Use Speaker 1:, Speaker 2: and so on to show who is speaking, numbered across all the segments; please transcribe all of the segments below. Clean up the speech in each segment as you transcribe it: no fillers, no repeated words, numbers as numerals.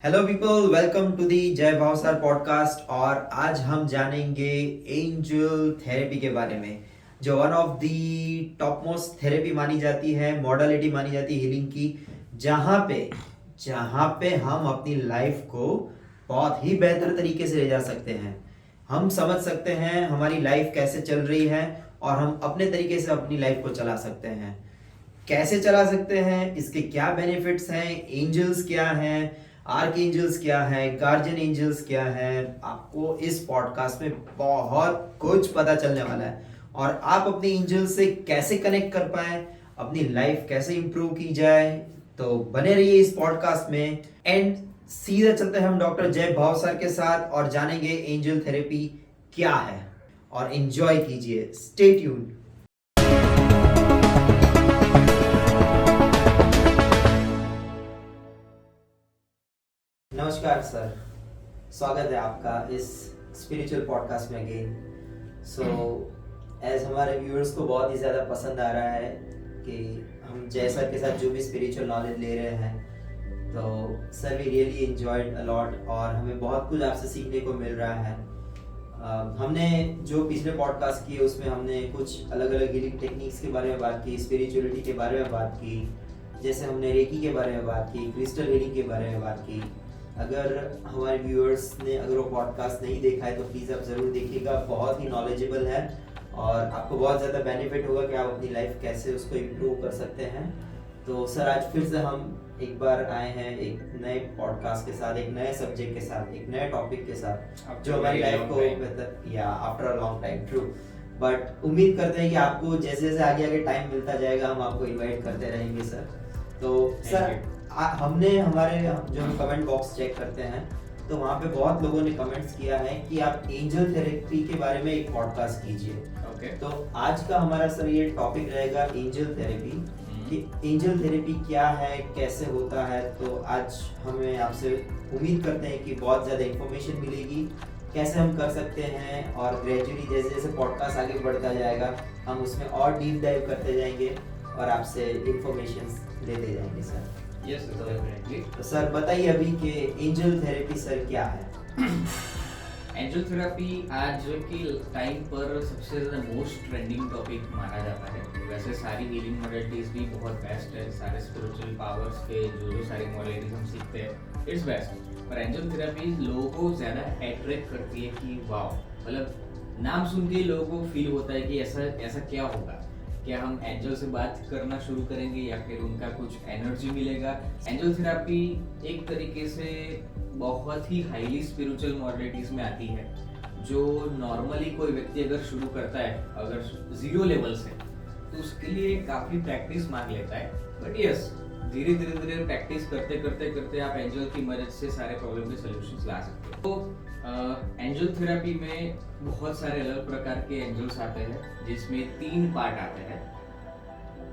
Speaker 1: Hello people, welcome to the Jay Bhavsar podcast. और आज हम जानेंगे एंजल थेरेपी के बारे में, जो one of the top most therapy मानी जाती है, मॉडलिटी मानी जाती है हीलिंग की, जहाँ पे हम अपनी लाइफ को बहुत ही बेहतर तरीके से ले जा सकते हैं। हम समझ सकते हैं हमारी लाइफ कैसे चल रही है और हम अपने तरीके से अपनी लाइफ को चला सकते हैं। कैसे चला सकते हैं, इसके क्या बेनिफिट्स हैं, एंजल्स क्या हैं, आर्क एंजल्स क्या है, गार्जियन एंजल्स क्या है, आपको इस पॉडकास्ट में बहुत कुछ पता चलने वाला है। और आप अपने एंजल से कैसे कनेक्ट कर पाए, अपनी लाइफ कैसे इंप्रूव की जाए, तो बने रहिए इस पॉडकास्ट में। एंड सीधे चलते हैं हम डॉक्टर जय भाव सर के साथ और जानेंगे एंजल थेरेपी क्या है। और एंजॉय कीजिए, स्टे ट्यून्ड। नमस्कार सर, स्वागत है आपका इस स्पिरिचुअल पॉडकास्ट में अगेन। सो एज हमारे व्यूअर्स को बहुत ही ज़्यादा पसंद आ रहा है कि हम जय सर के साथ जो भी स्पिरिचुअल नॉलेज ले रहे हैं, तो sir we really enjoyed a lot और हमें बहुत कुछ आपसे सीखने को मिल रहा है। हमने जो पिछले पॉडकास्ट किए उसमें हमने कुछ अलग अलग हीलिंग टेक्निक्स के बारे में बात की, स्पिरिचुअलिटी के बारे में बात की, जैसे हमने रेकी के बारे में बात की, क्रिस्टल हीलिंग के बारे में बात की। अगर हमारे व्यूअर्स ने अगर वो पॉडकास्ट नहीं देखा है तो प्लीज़ आप ज़रूर देखिएगा, बहुत ही नॉलेजेबल है और आपको बहुत ज़्यादा बेनिफिट होगा कि आप अपनी लाइफ कैसे उसको इम्प्रूव कर सकते हैं। तो सर आज फिर से हम एक बार आए हैं एक नए पॉडकास्ट के साथ, एक नए सब्जेक्ट के साथ, एक नए टॉपिक के साथ जो हमारी लाइफ को बेहतर, या after a long time, true. But उम्मीद करते हैं कि आपको जैसे जैसे आगे आगे टाइम मिलता जाएगा हम आपको इनवाइट करते रहेंगे सर। तो सर हमने हमारे जो हम कमेंट बॉक्स चेक करते हैं तो वहाँ पे बहुत लोगों ने कमेंट्स किया है कि आप एंजल थेरेपी के बारे में एक पॉडकास्ट कीजिए। ओके, तो आज का हमारा सर ये टॉपिक रहेगा एंजल थेरेपी, कि एंजल थेरेपी क्या है, कैसे होता है। तो आज हमें आपसे उम्मीद करते हैं कि बहुत ज़्यादा इन्फॉर्मेशन मिलेगी, कैसे हम कर सकते हैं, और ग्रेजुअली जैसे जैसे पॉडकास्ट आगे बढ़ता जाएगा हम उसमें और डीप डाइव करते जाएंगे और आपसे इंफॉर्मेशन लेते जाएंगे सर।
Speaker 2: Yes sir, definitely.
Speaker 1: तो सर बताइए अभी कि एंजल थेरेपी सर क्या है।
Speaker 2: एंजल थेरेपी आज के टाइम पर सबसे ज़्यादा मोस्ट ट्रेंडिंग टॉपिक माना जाता है। वैसे सारी हीलिंग मॉडलिटीज़ भी बहुत बेस्ट है, सारे स्पिरिचुअल पावर्स के जो सारी मॉडलिटीज़ हम सीखते हैं इट्स बेस्ट, पर एंजल थेरेपी लोगों को ज़्यादा अट्रैक्ट करती है कि वाओ, मतलब नाम सुन के लोगों को फील होता है कि ऐसा ऐसा क्या होगा, क्या हम एंजल से बात करना शुरू करेंगे या फिर उनका कुछ एनर्जी मिलेगा। एंजल थेरेपी एक तरीके से बहुत ही हाईली स्पिरिचुअल मॉडलिटीज में आती है, जो नॉर्मली कोई व्यक्ति अगर शुरू करता है अगर जीरो लेवल से, तो उसके लिए काफ़ी प्रैक्टिस मांग लेता है। बट यस, धीरे धीरे प्रैक्टिस करते करते करते आप एंजल की मदद से सारे प्रॉब्लम के सॉल्यूशंस ला सकते हो। तो एंजल थेरेपी में बहुत सारे अलग प्रकार के एंजल्स आते हैं, जिसमें 3 पार्ट आते हैं।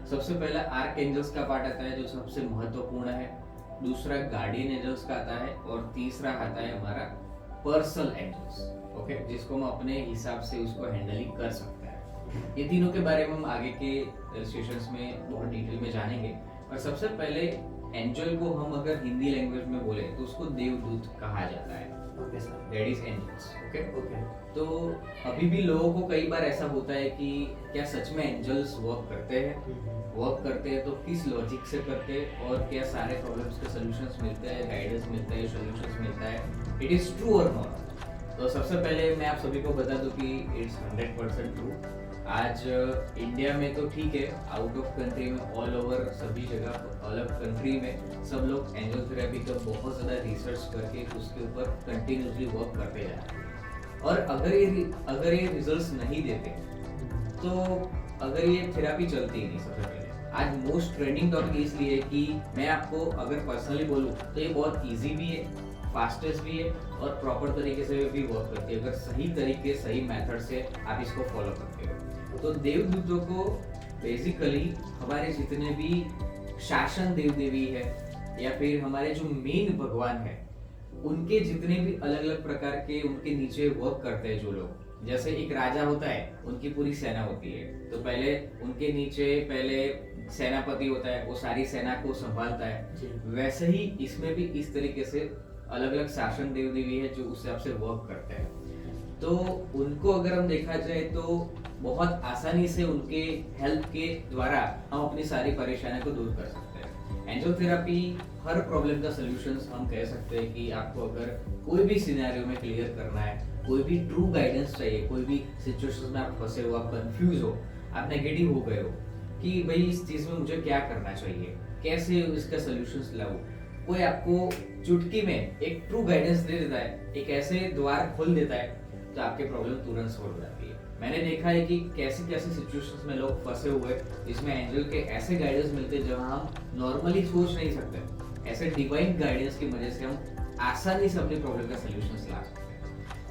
Speaker 2: सबसे पहला आर्क एंजल्स का पार्ट आता है जो सबसे महत्वपूर्ण है, दूसरा गार्डियन एंजल्स का आता है और तीसरा आता है हमारा पर्सनल एंजल्स। ओके, जिसको हम अपने हिसाब से उसको हैंडलिंग कर सकते हैं। ये तीनों के बारे में हम आगे के सेशंस में बहुत डिटेल में जानेंगे। और सबसे पहले एंजल को हम अगर हिंदी लैंग्वेज में बोले तो उसको देवदूत कहा जाता है।
Speaker 1: Okay sir,
Speaker 2: that is angels. Okay
Speaker 1: okay.
Speaker 2: तो अभी भी लोगों को कई बार ऐसा होता है कि क्या सच में एंजल्स वर्क करते हैं, वर्क करते हैं तो किस लॉजिक से करते हैं, और क्या सारे प्रॉब्लम्स के सॉल्यूशंस मिलते हैं, गाइडेंस मिलता है, सॉल्यूशंस मिलता है, इट इज ट्रू और नॉट। तो सबसे पहले मैं आप सभी को बता दूं कि इट्स 100% ट्रू। आज इंडिया में तो ठीक है, आउट ऑफ कंट्री में ऑल ओवर सभी जगह अलग कंट्री में सब लोग एंजल थेरेपी का बहुत ज़्यादा रिसर्च करके उसके ऊपर कंटिन्यूसली वर्क करते जा रहे हैं। और अगर ये रिजल्ट्स नहीं देते तो अगर ये थेरेपी चलती ही नहीं। सबसे पहले आज मोस्ट ट्रेंडिंग टॉपिक इसलिए कि मैं आपको अगर पर्सनली बोलूँ तो ये बहुत ईजी भी है, फास्टेस्ट भी है और प्रॉपर तरीके से भी वर्क करती है, अगर सही तरीके सही मेथड से आप इसको फॉलो करते हो। तो देवदूतों को बेसिकली हमारे जितने भी शासन देव देवी है या फिर हमारे जो मेन भगवान है, उनके जितने भी अलग अलग प्रकार के उनके नीचे वर्क करते हैं जो लोग, जैसे एक राजा होता है, उनकी पूरी सेना होती है, तो पहले उनके नीचे पहले सेनापति होता है, वो सारी सेना को संभालता है। वैसे ही इसमें भी इस तरीके से अलग अलग शासन देव देवी है जो उस हिसाब से वर्क करते हैं। तो उनको अगर हम देखा जाए तो बहुत आसानी से उनके हेल्प के द्वारा हम अपनी सारी परेशानियों को दूर कर सकते हैं। एंजल थेरेपी हर प्रॉब्लम का सॉल्यूशंस हम कह सकते हैं कि आपको अगर कोई भी सिनेरियो में क्लियर करना है, कोई भी ट्रू गाइडेंस चाहिए, कोई भी सिचुएशन में आप फंसे हो, आप कंफ्यूज हो, आप नेगेटिव हो गए हो कि भाई इस चीज में मुझे क्या करना चाहिए, कैसे इसका सॉल्यूशंस लाऊं, कोई आपको चुटकी में एक ट्रू गाइडेंस दे देता है, एक ऐसे द्वार खोल देता है, तो आपके प्रॉब्लम तुरंत सॉल्व हो जाती है। मैंने देखा है कि कैसे कैसे सिचुएशंस में लोग फंसे हुए, इसमें एंजल के ऐसे गाइडेंस मिलते हैं जहां हम नॉर्मली सोच नहीं सकते। ऐसे डिवाइन गाइडेंस की वजह से हम आसानी से अपनी प्रॉब्लम का सॉल्यूशंस ला सकते हैं।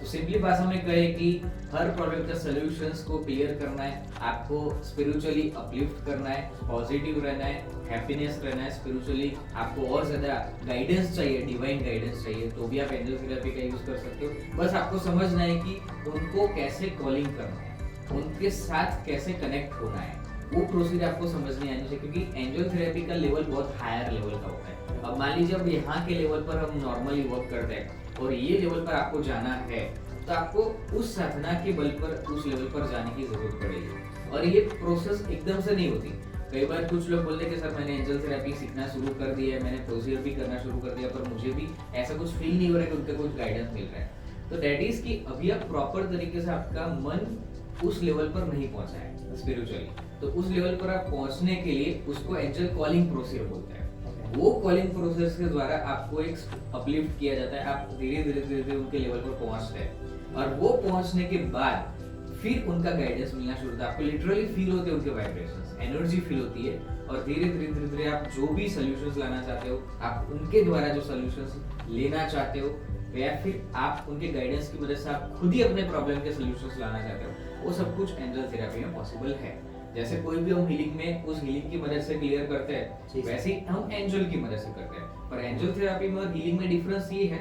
Speaker 2: तो सिंपली भाषा में कहे कि हर प्रॉब्लम का सॉल्यूशंस को क्लियर करना है, आपको स्पिरिचुअली अपलिफ्ट करना है, पॉजिटिव रहना है, हैप्पीनेस रहना है, स्पिरिचुअली आपको और ज्यादा गाइडेंस चाहिए, डिवाइन गाइडेंस चाहिए, तो भी आप एंजल थेरेपी का यूज कर सकते हो। बस आपको समझना है कि उनको कैसे कॉलिंग करना है, उनके साथ कैसे कनेक्ट होना है, वो प्रोसीजर आपको समझ नहीं आनी चाहिए, क्योंकि एंजल थेरेपी का लेवल बहुत हायर लेवल का होता है। अब मान लीजिए अब यहाँ के लेवल पर हम नॉर्मली वर्क करते हैं और ये लेवल पर आपको जाना है, तो आपको उस साधना के बल पर उस लेवल पर जाने की जरूरत पड़ेगी। और ये प्रोसेस एकदम से नहीं होती। कई बार कुछ लोग बोलते हैं कि सर मैंने एंजल थेरेपी सीखना शुरू कर दिया है, मैंने प्रोसीजर भी करना शुरू कर दिया, पर मुझे भी ऐसा कुछ फील नहीं हो रहा है कि उनका कुछ गाइडेंस मिल रहा है। तो दैट इज कि अभी आप प्रॉपर तरीके से आपका मन उस लेवल पर नहीं पहुंचा है स्पिरिचुअली, तो उस लेवल पर आप पहुंचने के लिए उसको एंजल कॉलिंग प्रोसीजर बोलते हैं। वो कॉलिंग प्रोसेस के द्वारा आपको एक अपलिफ्ट किया जाता है, आप धीरे धीरे उनके लेवल पर पहुंचते हैं, और वो पहुंचने के बाद फिर उनका गाइडेंस मिलना शुरू होता है। आपको लिटरली फील होते हैं उनके वाइब्रेशंस, एनर्जी फील होती है, और धीरे धीरे आप जो भी सॉल्यूशंस लाना चाहते हो, आप उनके द्वारा जो सॉल्यूशंस लेना चाहते हो, या फिर आप उनके गाइडेंस की वजह से आप खुद ही अपने प्रॉब्लम के सॉल्यूशंस लाना चाहते हो, वो सब कुछ एंजल थेरेपी में पॉसिबल है। जैसे कोई भी हम हीलिंग में उस हीलिंग की मदद से क्लियर करते हैं, वैसे ही हम एंजल की मदद से करते हैं। पर एंजल थेरेपी में और हीलिंग में डिफरेंस ये है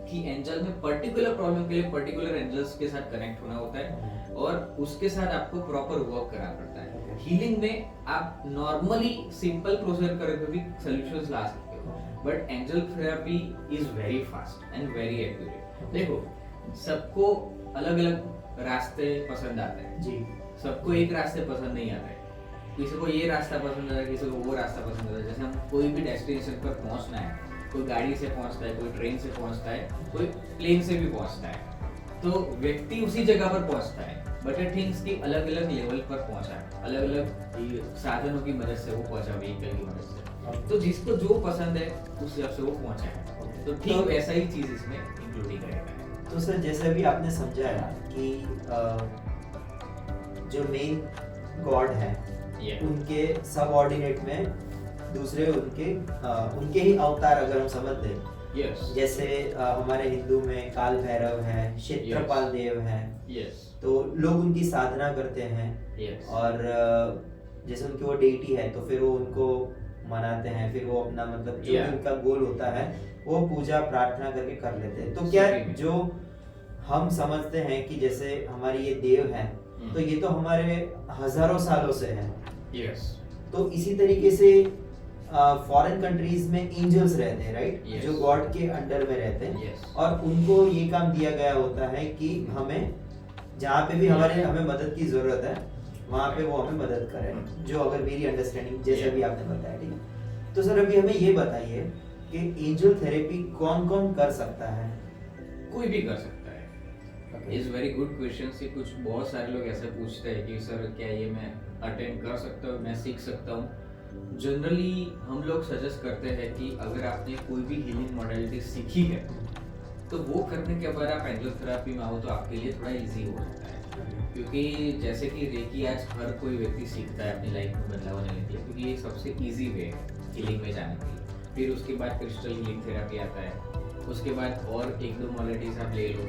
Speaker 2: कि एंजल में पर्टिकुलर प्रॉब्लम के लिए पर्टिकुलर एंजल्स के साथ कनेक्ट होना होता है और उसके साथ आपको प्रॉपर वर्क करना पड़ता है। हीलिंग में आप नॉर्मली सिंपल प्रोसीजर करके भी सॉल्यूशंस ला सकते हो, but angel therapy is very fast and very accurate. देखो, सबको अलग अलग रास्ते पसंद आते हैं
Speaker 1: जी,
Speaker 2: सबको एक रास्ते पसंद नहीं आता है। किसी को ये रास्ता पसंद आता है, किसी को वो रास्ता पसंद आता है। जैसे हम कोई भी डेस्टिनेशन पर पहुंचना है, कोई गाड़ी से पहुंचता है, कोई ट्रेन से पहुंचता है, कोई प्लेन से भी पहुंचता है, तो व्यक्ति उसी जगह पर पहुंचता है, बट इट थिंग्स की अलग अलग लेवल पर पहुंचा है, अलग अलग साधनों की मदद से वो पहुंचा, व्हीकल की मदद से। तो जिसको जो पसंद है उस हिसाब से वो पहुंचा है। तो ठीक वैसा ही चीज इसमें इंक्लूडिंग रहता है।
Speaker 1: तो सर जैसे अभी आपने समझाया कि जो मेन गॉड है उनके सबऑर्डिनेट में दूसरे उनके ही अवतार अगर हम समझ लें, जैसे हमारे हिंदू में काल भैरव है, क्षेत्रपाल देव है, तो लोग उनकी साधना करते हैं, और जैसे उनकी वो डेटी है तो फिर वो उनको मनाते हैं, फिर वो अपना मतलब जो भी उनका गोल होता है वो पूजा प्रार्थना करके कर लेते हैं। तो क्या जो हम समझते हैं कि जैसे हमारी ये देव है, तो ये तो हमारे हजारों सालों से है, तो इसी तरीके से फॉरेन कंट्रीज में एंजल्स रहते हैं, राइट, जो गॉड के अंडर में रहते हैं, और उनको ये काम दिया गया होता है कि हमें जहाँ पे भी हमें मदद की जरूरत है वहाँ पे वो हमें मदद करें, जो अगर मेरी अंडरस्टैंडिंग जैसे भी आपने बताया, ठीक है। तो सर अभी हमें ये बताइए कि एंजल थेरेपी कौन कौन कर सकता है?
Speaker 2: कोई भी कर सकता है। Is very good question. से कुछ बहुत सारे लोग ऐसे पूछते हैं कि सर क्या ये मैं अटेंड कर सकता हूँ, मैं सीख सकता हूँ। जनरली हम लोग सजेस्ट करते हैं कि अगर आपने कोई भी हीलिंग मॉडलिटी सीखी है तो वो करने के बाद आप एंजल थेरेपी में आओ तो आपके लिए थोड़ा इजी हो जाता है, क्योंकि जैसे कि रेकी आज हर कोई व्यक्ति सीखता है अपनी लाइफ में बदलाव लाने के लिए, क्योंकि ये सबसे इजी वे है हीलिंग में जाने के लिए। फिर उसके बाद क्रिस्टल हीलिंग थेरेपी आता है, उसके बाद और एक दो मॉडलिटीज आप ले लो,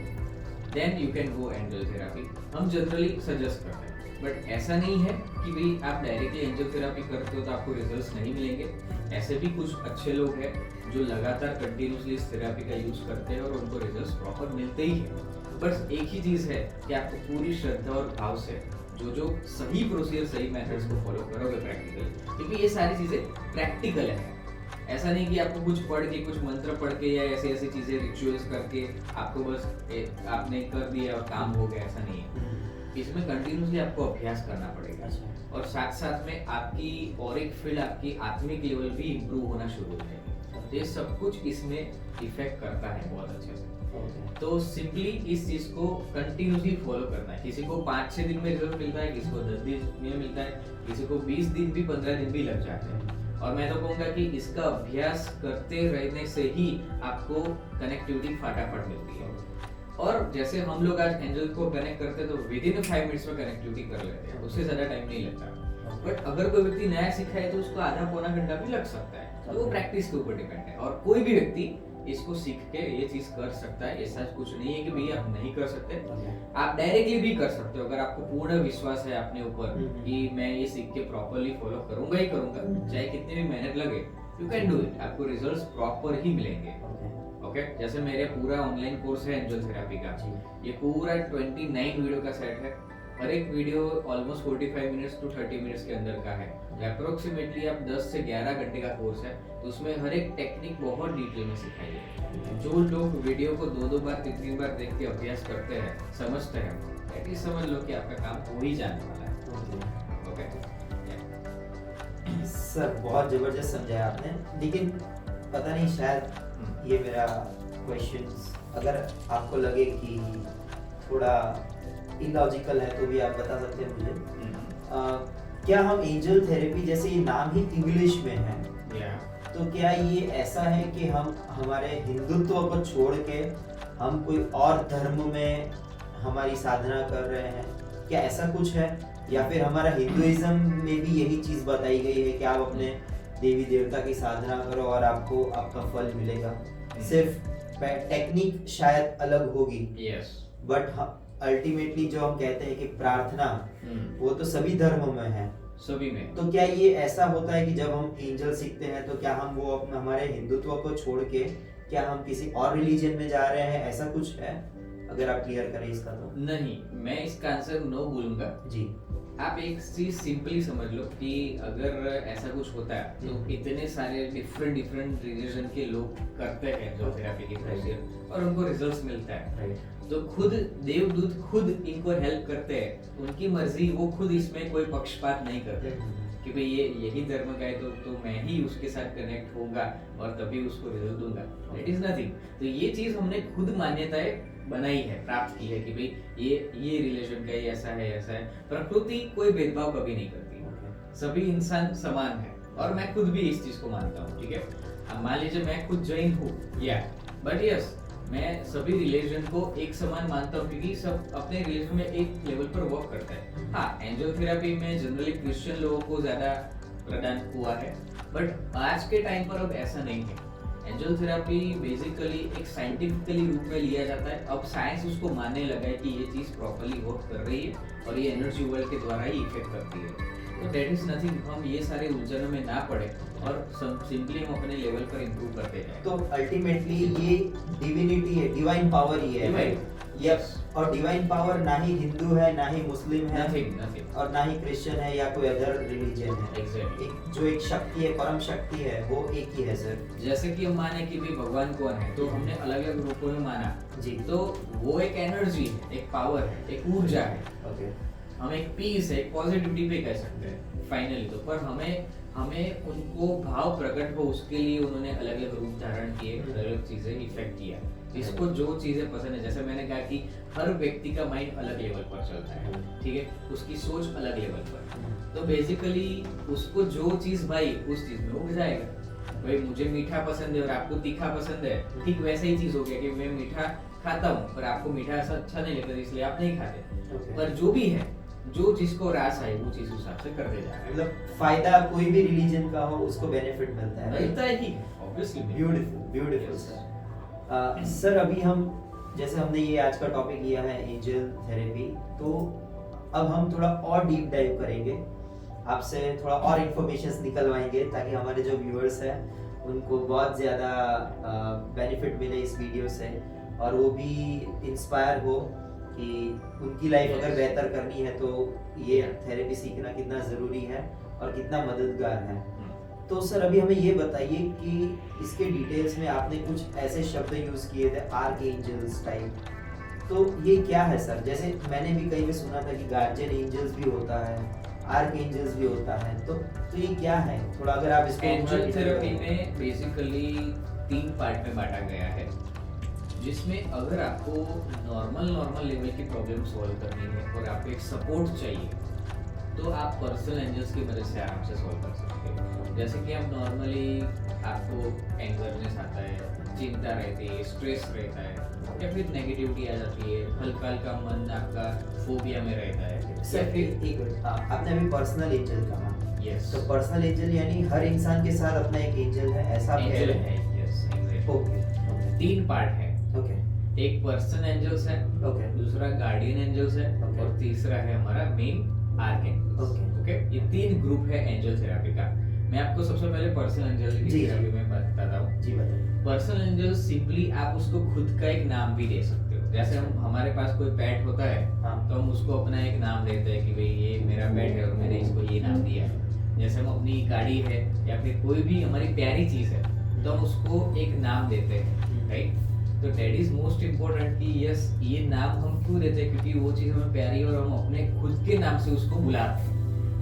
Speaker 2: then you can go angel therapy. हम जनरली सजेस्ट करते हैं, बट ऐसा नहीं है कि भाई आप डायरेक्टली एंजल थेरेपी करते हो तो आपको रिजल्ट्स नहीं मिलेंगे। ऐसे भी कुछ अच्छे लोग हैं जो लगातार कंटिन्यूसली इस थेरेपी का यूज करते हैं और उनको रिजल्ट्स प्रॉपर मिलते ही हैं। बस एक ही चीज है कि आपको पूरी श्रद्धा और भाव से जो सही प्रोसीजर, सही मेथड्स को फॉलो करोगे प्रैक्टिकली, क्योंकि ये सारी चीजें प्रैक्टिकल है। ऐसा नहीं कि आपको कुछ पढ़ के, कुछ मंत्र पढ़ के या ऐसी ऐसी चीजें रिचुअल्स करके आपको बस आपने कर दिया और काम हो गया, ऐसा नहीं है। इसमें कंटिन्यूसली आपको अभ्यास करना पड़ेगा।
Speaker 1: अच्छा।
Speaker 2: और साथ साथ में आपकी और एक फील्ड, आपकी आत्मिक लेवल भी इम्प्रूव होना शुरू हो जाएगी। तो ये सब कुछ इसमें इफेक्ट करता है बहुत अच्छे से। तो सिंपली इस चीज को कंटिन्यूसली फॉलो करना है। किसी को 5-6 दिन में रिजल्ट मिलता है, किसी को 10 दिन में मिलता है, किसी को 20 दिन भी, 15 दिन भी लग जाते हैं। और मैं तो कहूँगा कि इसका अभ्यास करते रहने से ही आपको कनेक्टिविटी फटाफट मिलती है। और जैसे हम लोग आज एंजल को कनेक्ट करते हैं तो विद इन 5 मिनट्स में कनेक्टिविटी कर लेते हैं, उससे ज्यादा टाइम नहीं लगता। बट अगर कोई व्यक्ति नया सीखा है तो उसको आधा पौना घंटा भी लग सकता है। तो वो प्रैक्टिस के ऊपर डिपेंड है। और कोई भी व्यक्ति इसको सीख के ये चीज कर सकता है। ऐसा कुछ नहीं है कि भैया आप नहीं कर सकते, आप डायरेक्टली भी कर सकते हो अगर आपको पूर्ण विश्वास है अपने ऊपर कि मैं ये सीख के प्रॉपर्ली फॉलो करूंगा ही करूंगा, चाहे कितनी भी मेहनत लगे, यू कैन डू इट। आपको रिजल्ट्स प्रॉपर ही मिलेंगे। ओके, जैसे मेरे पूरा ऑनलाइन कोर्स है एंजल थेरेपी का, ये पूरा 29 वीडियो का सेट है। हर एक video almost 45 minutes to 30 minutes के अंदर का है। अप्रोक्सीमेटली आप 10 से 11 घंटे का कोर्स है, तो उसमें हर एक टेक्निक बहुत डिटेल में सिखाई है। जो लोग वीडियो को 2-2 बार 3-3 बार देख के अभ्यास करते हैं, समझते हैं, एटलीस्ट समझ लो कि आपका काम हो ही जाने वाला है। ओके
Speaker 1: सर, बहुत जबरदस्त समझाया आपने। लेकिन पता नहीं, शायद ये मेरा क्वेश्चंस अगर आपको लगे कि थोड़ा इलॉजिकल है तो भी आप बता सकते हैं मुझे। क्या हम एंजल थेरेपी, जैसे ये नाम ही इंग्लिश में है, तो क्या ये ऐसा है कि हम हमारे हिंदुत्व को छोड़ के हम कोई और धर्म में हमारी साधना कर रहे हैं? क्या ऐसा कुछ है? या फिर हमारा हिंदुइज्म में भी यही चीज बताई गई है कि आप अपने देवी देवता की साधना करो और आपको आपका फल मिलेगा? सिर्फ टेक्निक शायद अलग होगी, बट अल्टीमेटली जो हम कहते हैं कि प्रार्थना, वो तो सभी धर्मों में है,
Speaker 2: सभी में।
Speaker 1: तो क्या ये ऐसा होता है कि जब हम एंजल सीखते हैं तो क्या हम वो अपने हमारे हिंदुत्व को छोड़ के क्या हम किसी और रिलीजन में जा रहे हैं? ऐसा कुछ है? अगर आप क्लियर करें इसका तो।
Speaker 2: नहीं, मैं इसका आंसर नो बोलूंगा जी। आप एक चीज सिंपली समझ लो कि अगर ऐसा कुछ होता है तो इतने सारे डिफरेंट रिलीजन के लोग करते हैं जो थेरेपी की प्रोसेस, और उनको रिजल्ट्स मिलता है। तो खुद देवदूत खुद इनको हेल्प करते हैं, उनकी मर्जी, वो खुद इसमें कोई पक्षपात नहीं करते कि भाई ये यही धर्म का है तो मैं ही उसके साथ कनेक्ट होऊंगा और तभी उसको रिजल्ट दूंगा। It is nothing. तो ये चीज हमने खुद मान्यताएं बनाई है, प्राप्त की है कि भाई ये रिलेशन का ये ऐसा है। प्रकृति कोई भेदभाव कभी नहीं करती, सभी इंसान समान है। और मैं खुद भी इस चीज को मानता हूँ। ठीक है, अब मान लीजिए मैं खुद जैन हूँ, बट यस, मैं सभी रिलीजन को एक समान मानता हूँ क्योंकि सब अपने रिलीजन में एक लेवल पर वर्क करता है। हाँ, एंजल थेरेपी में जनरली क्रिश्चियन लोगों को ज्यादा प्रदान हुआ है, बट आज के टाइम पर अब ऐसा नहीं है। एंजल थेरेपी बेसिकली एक साइंटिफिकली रूप में लिया जाता है। अब साइंस उसको मानने लगा है कि ये चीज प्रॉपर्ली वर्क कर रही है और ये एनर्जी वर्ल्ड के द्वारा ही इफेक्ट करती है। तो दैट इज नथिंग। हम ये सारे उलझनों में ना पड़े और सिंपली हम अपने लेवल पर इंप्रूव करते जाएं।
Speaker 1: तो अल्टीमेटली ये डिविनिटी है, डिवाइन पावर ही है। यस, और डिवाइन पावर ना ही हिंदू है, ना ही मुस्लिम है,
Speaker 2: nothing.
Speaker 1: और ना ही क्रिश्चियन है या कोई अदर रिलीजन है।
Speaker 2: Exactly.
Speaker 1: जो एक शक्ति है, परम शक्ति है, वो एक ही है सर।
Speaker 2: जैसे कि हम माने कि भाई भगवान कौन है, तो हमने अलग अलग रूपों में माना जी। तो वो एक एनर्जी है, एक पावर है, एक ऊर्जा है।
Speaker 1: ओके,
Speaker 2: हम एक पीस है, एक पॉजिटिविटी पे कह सकते हैं फाइनली। तो पर हमें उनको भाव प्रकट हो उसके लिए उन्होंने अलग अलग रूप धारण किए, अलग अलग चीजें इफेक्ट किया। इसको जो चीजें पसंद है, जैसे मैंने कहा कि हर व्यक्ति का माइंड अलग लेवल पर चलता है, ठीक है, उसकी सोच अलग लेवल पर। तो बेसिकली उसको जो चीज भाई उस चीज में उग जाएगा। भाई मुझे मीठा पसंद है और आपको तीखा पसंद है, ठीक वैसे ही चीज हो गया कि मैं मीठा खाता हूँ पर आपको मीठा ऐसा अच्छा नहीं लगता इसलिए आप नहीं खाते। पर जो भी है, जो जिसको रास आए वो चीज उस हिसाब से करते जा रहे हैं।
Speaker 1: मतलब फायदा कोई भी रिलीजन का हो उसको बेनिफिट मिलता है,
Speaker 2: मिलता ही ऑब्वियसली।
Speaker 1: Beautiful sir. सर, अभी हम जैसे हमने ये आज का टॉपिक लिया है एंजल थेरेपी, तो अब हम थोड़ा और डीप डाइव करेंगे, आपसे थोड़ा और इन्फॉर्मेशन निकलवाएंगे ताकि हमारे जो व्यूअर्स हैं उनको बहुत ज़्यादा बेनिफिट मिले इस वीडियो से, और वो भी इंस्पायर हो कि उनकी लाइफ अगर बेहतर करनी है तो ये थेरेपी सीखना कितना ज़रूरी है और कितना मददगार है। तो सर अभी हमें ये बताइए कि इसके डिटेल्स में आपने कुछ ऐसे शब्द यूज किए थे आर्क एंजल्स टाइप, तो ये क्या है सर? जैसे मैंने भी कहीं पे सुना था कि गार्जियन एंजल्स भी होता है, आर्क एंजल्स भी होता है, तो ये क्या है? थोड़ा अगर आप इसको
Speaker 2: एंजल थेरेपी में बेसिकली 3 पार्ट में बांटा गया है, जिसमें अगर आपको नॉर्मल लेवल की प्रॉब्लम सॉल्व करनी है और आपको एक सपोर्ट चाहिए, तो आप पर्सनल एंजल्स की मदद से आराम से सॉल्व कर सकते हो। जैसे कि आप नॉर्मली आपको एंगरनेस आता है, चिंता रहती है, स्ट्रेस रहता है, या फिर नेगेटिविटी आ जाती है, हल्का मन आपका फोबिया में रहता है।
Speaker 1: सर एक मिनट, आपने अभी पर्सनल एंजल कहा,
Speaker 2: यस,
Speaker 1: तो पर्सनल एंजल यानी हर इंसान के साथ अपना एक एंजल है, ऐसा आप कह
Speaker 2: एंजल
Speaker 1: रहे
Speaker 2: है,
Speaker 1: हैं?
Speaker 2: Yes, exactly.
Speaker 1: ओके
Speaker 2: 3 पार्ट है,
Speaker 1: ओके
Speaker 2: एक पर्सन एंजल्स है,
Speaker 1: ओके
Speaker 2: दूसरा गार्डियन एंजल्स है,
Speaker 1: Okay.
Speaker 2: और तीसरा है हमारा main archangels.
Speaker 1: Okay.
Speaker 2: Okay, ये 3 ग्रुप है एंजल थेरेपी का। मैं आपको सबसे पहले पर्सनल एंजल की
Speaker 1: जी,
Speaker 2: थेरेपी में बताता हूँ।
Speaker 1: जी बताइए।
Speaker 2: पर्सनल एंजल सिंपली आप उसको खुद का एक नाम भी दे सकते हो। जैसे हम हमारे पास कोई पेट होता है,
Speaker 1: हाँ।
Speaker 2: तो हम उसको अपना एक नाम देते हैं कि भाई ये मेरा पेट है और मैंने इसको ये नाम दिया है। जैसे हम अपनी गाड़ी है या फिर कोई भी हमारी प्यारी चीज है, तो हम उसको एक नाम देते हैं, राइट? तो दैट इज मोस्ट इम्पोर्टेंट कि यस, ये नाम हम क्यों देते हैं? क्योंकि वो चीज़ हमें प्यारी है और हम अपने खुद के नाम से उसको बुलाते हैं।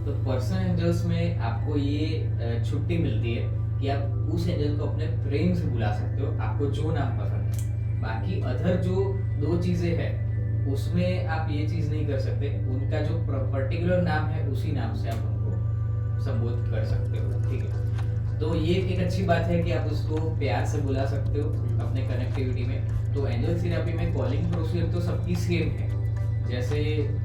Speaker 2: तो पर्सनल एंजल्स में आपको ये छुट्टी मिलती है कि आप उस एंजल को अपने प्रेम से बुला सकते हो, आपको जो नाम पसंद है। बाकी अदर जो 2 चीज़ें हैं उसमें आप ये चीज़ नहीं कर सकते। उनका जो पर्टिकुलर नाम है उसी नाम से आप उनको संबोधित कर सकते हो, ठीक है? तो ये एक अच्छी बात है कि आप उसको प्यार से बुला सकते हो अपने कनेक्टिविटी में। तो एंजल थेरेपी में कॉलिंग प्रोसीजर तो सबकी सेम है, जैसे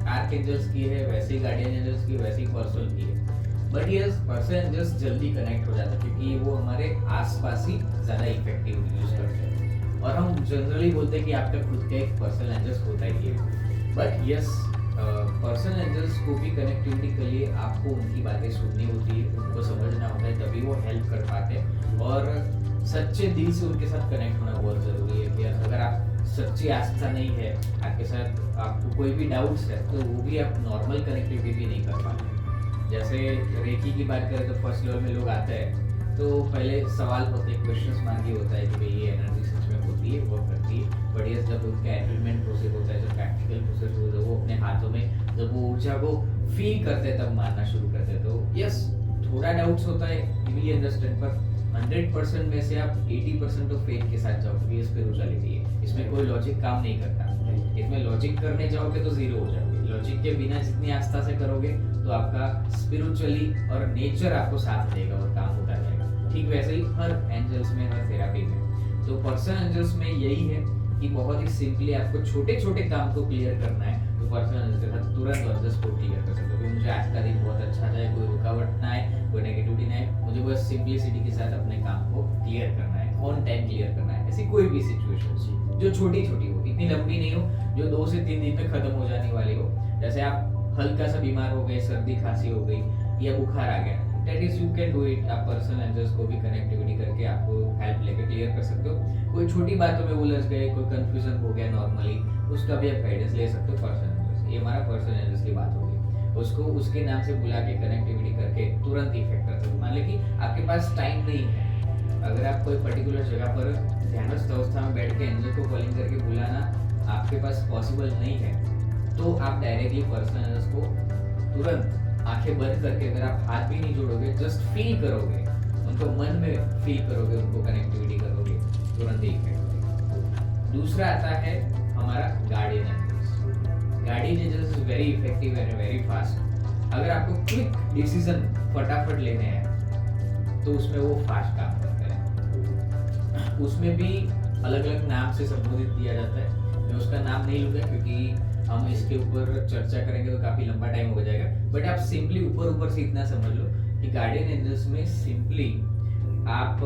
Speaker 2: आर्क एंजल्स की है वैसे ही गार्डियन एंजल्स की, वैसे ही पर्सनल की है। बट यस, पर्सनल एंजल्स जल्दी कनेक्ट हो जाते हैं क्योंकि वो हमारे आसपास ही ज़्यादा इफेक्टिव यूज करते हैं। और हम जनरली बोलते हैं कि आपका खुद का एक पर्सनल एंजल्स होता ही है। बट यस, पर्सनल एंजल्स को भी कनेक्टिविटी के लिए आपको उनकी बातें सुननी होती है, उनको समझना होता है, तभी वो हेल्प कर पाते हैं। और सच्चे दिल से उनके साथ कनेक्ट होना बहुत ज़रूरी है कि अगर आप सच्ची आस्था नहीं है आपके साथ, आपको कोई भी डाउट्स है, तो वो भी आप नॉर्मल कनेक्टिविटी भी नहीं कर पाते। जैसे रेकी की बात करें तो फर्स्ट लेवल में लोग आते हैं तो पहले सवाल होते हैं, क्वेश्चंस मांगे होता है कि भाई ये एनर्जी सच में होती है, वर्क करती है। बट ये जब उनका एटयूनमेंट प्रोसेस होता है, जब प्रैक्टिकल प्रोसेस होता है, वो अपने हाथों में जब वो ऊर्जा को फील करते हैं तब मानना शुरू करते हैं। तो यस, थोड़ा डाउट्स होता है, वी अंडरस्टैंड, पर 100% में से आप 80% तो फेथ के साथ जाओ क्योंकि ये स्पिरिचुअलिटी है, इसमें कोई लॉजिक काम नहीं करता। इसमें लॉजिक करने जाओगे तो जीरो हो जाओगे। लॉजिक के बिना जितनी आस्था से करोगे तो आपका स्पिरिचुअली और नेचर आपको साथ देगा और काम होता जाएगा। ठीक वैसे ही हर एंजल्स में, हर थेरेपी में। तो पर्सनल एंजल्स में यही है कि बहुत ही सिंपली आपको छोटे छोटे काम को क्लियर करना है, तो पर्सनल एंजल्स के साथ तुरंत ऑन द स्पॉट क्लियर कर सकते हो कि मुझे आज का दिन बहुत अच्छा जाए, कोई रुकावट ना आए, कोई नेगेटिविटी ना आए, मुझे बस सिंपलिसिटी के साथ अपने काम को क्लियर करना है, ऑन टाइम क्लियर करना है। ऐसी कोई भी सिचुएशन जो छोटी छोटी हो, इतनी लंबी नहीं हो, जो 2 से 3 दिन में खत्म हो जाने वाली हो। जैसे आप हल्का सा बीमार हो गए, सर्दी खांसी हो गई या बुखार आ गया, that is you can do it. आप पर्सनल एंजल्स को भी कनेक्टिविटी करके आपको हेल्प लेके क्लियर कर सकते हो। कोई छोटी बातों में उलझ गए, कोई कंफ्यूजन हो गया नॉर्मली, उसका भी आप गाइडेंस ले सकते हो पर्सनल एंजल्स। ये हमारा पर्सनल एंजल्स की बात होगी, उसको उसके नाम से बुला के कनेक्टिविटी करके तुरंत इफेक्ट कर सकते हो। मान लीजिए कि आपके पास टाइम नहीं है, अगर आप कोई पर्टिकुलर जगह पर ध्यानस्थ अवस्था में बैठ के एंजल को कॉलिंग करके बुलाना आपके पास पॉसिबल नहीं है, तो आप डायरेक्टली पर्सनल एंजल्स को तुरंत आंखें बंद करके, अगर आप हाथ भी नहीं जोड़ोगे, जस्ट फील करोगे, उनको मन में फील करोगे, उनको कनेक्टिविटी करोगे, तुरंत इफेक्ट होगा। दूसरा आता है हमारा guardian angels. Guardian angels is very effective and very fast. अगर आपको क्विक डिसीजन फटाफट लेने हैं तो उसमें वो फास्ट काम करते हैं। उसमें भी अलग अलग नाम से संबोधित किया जाता है, मैं उसका नाम नहीं लूंगा क्योंकि हम इसके ऊपर चर्चा करेंगे तो काफी लंबा टाइम हो जाएगा। बट आप सिंपली ऊपर से इतना समझ लो कि गार्डियन एंजल्स में सिंपली आप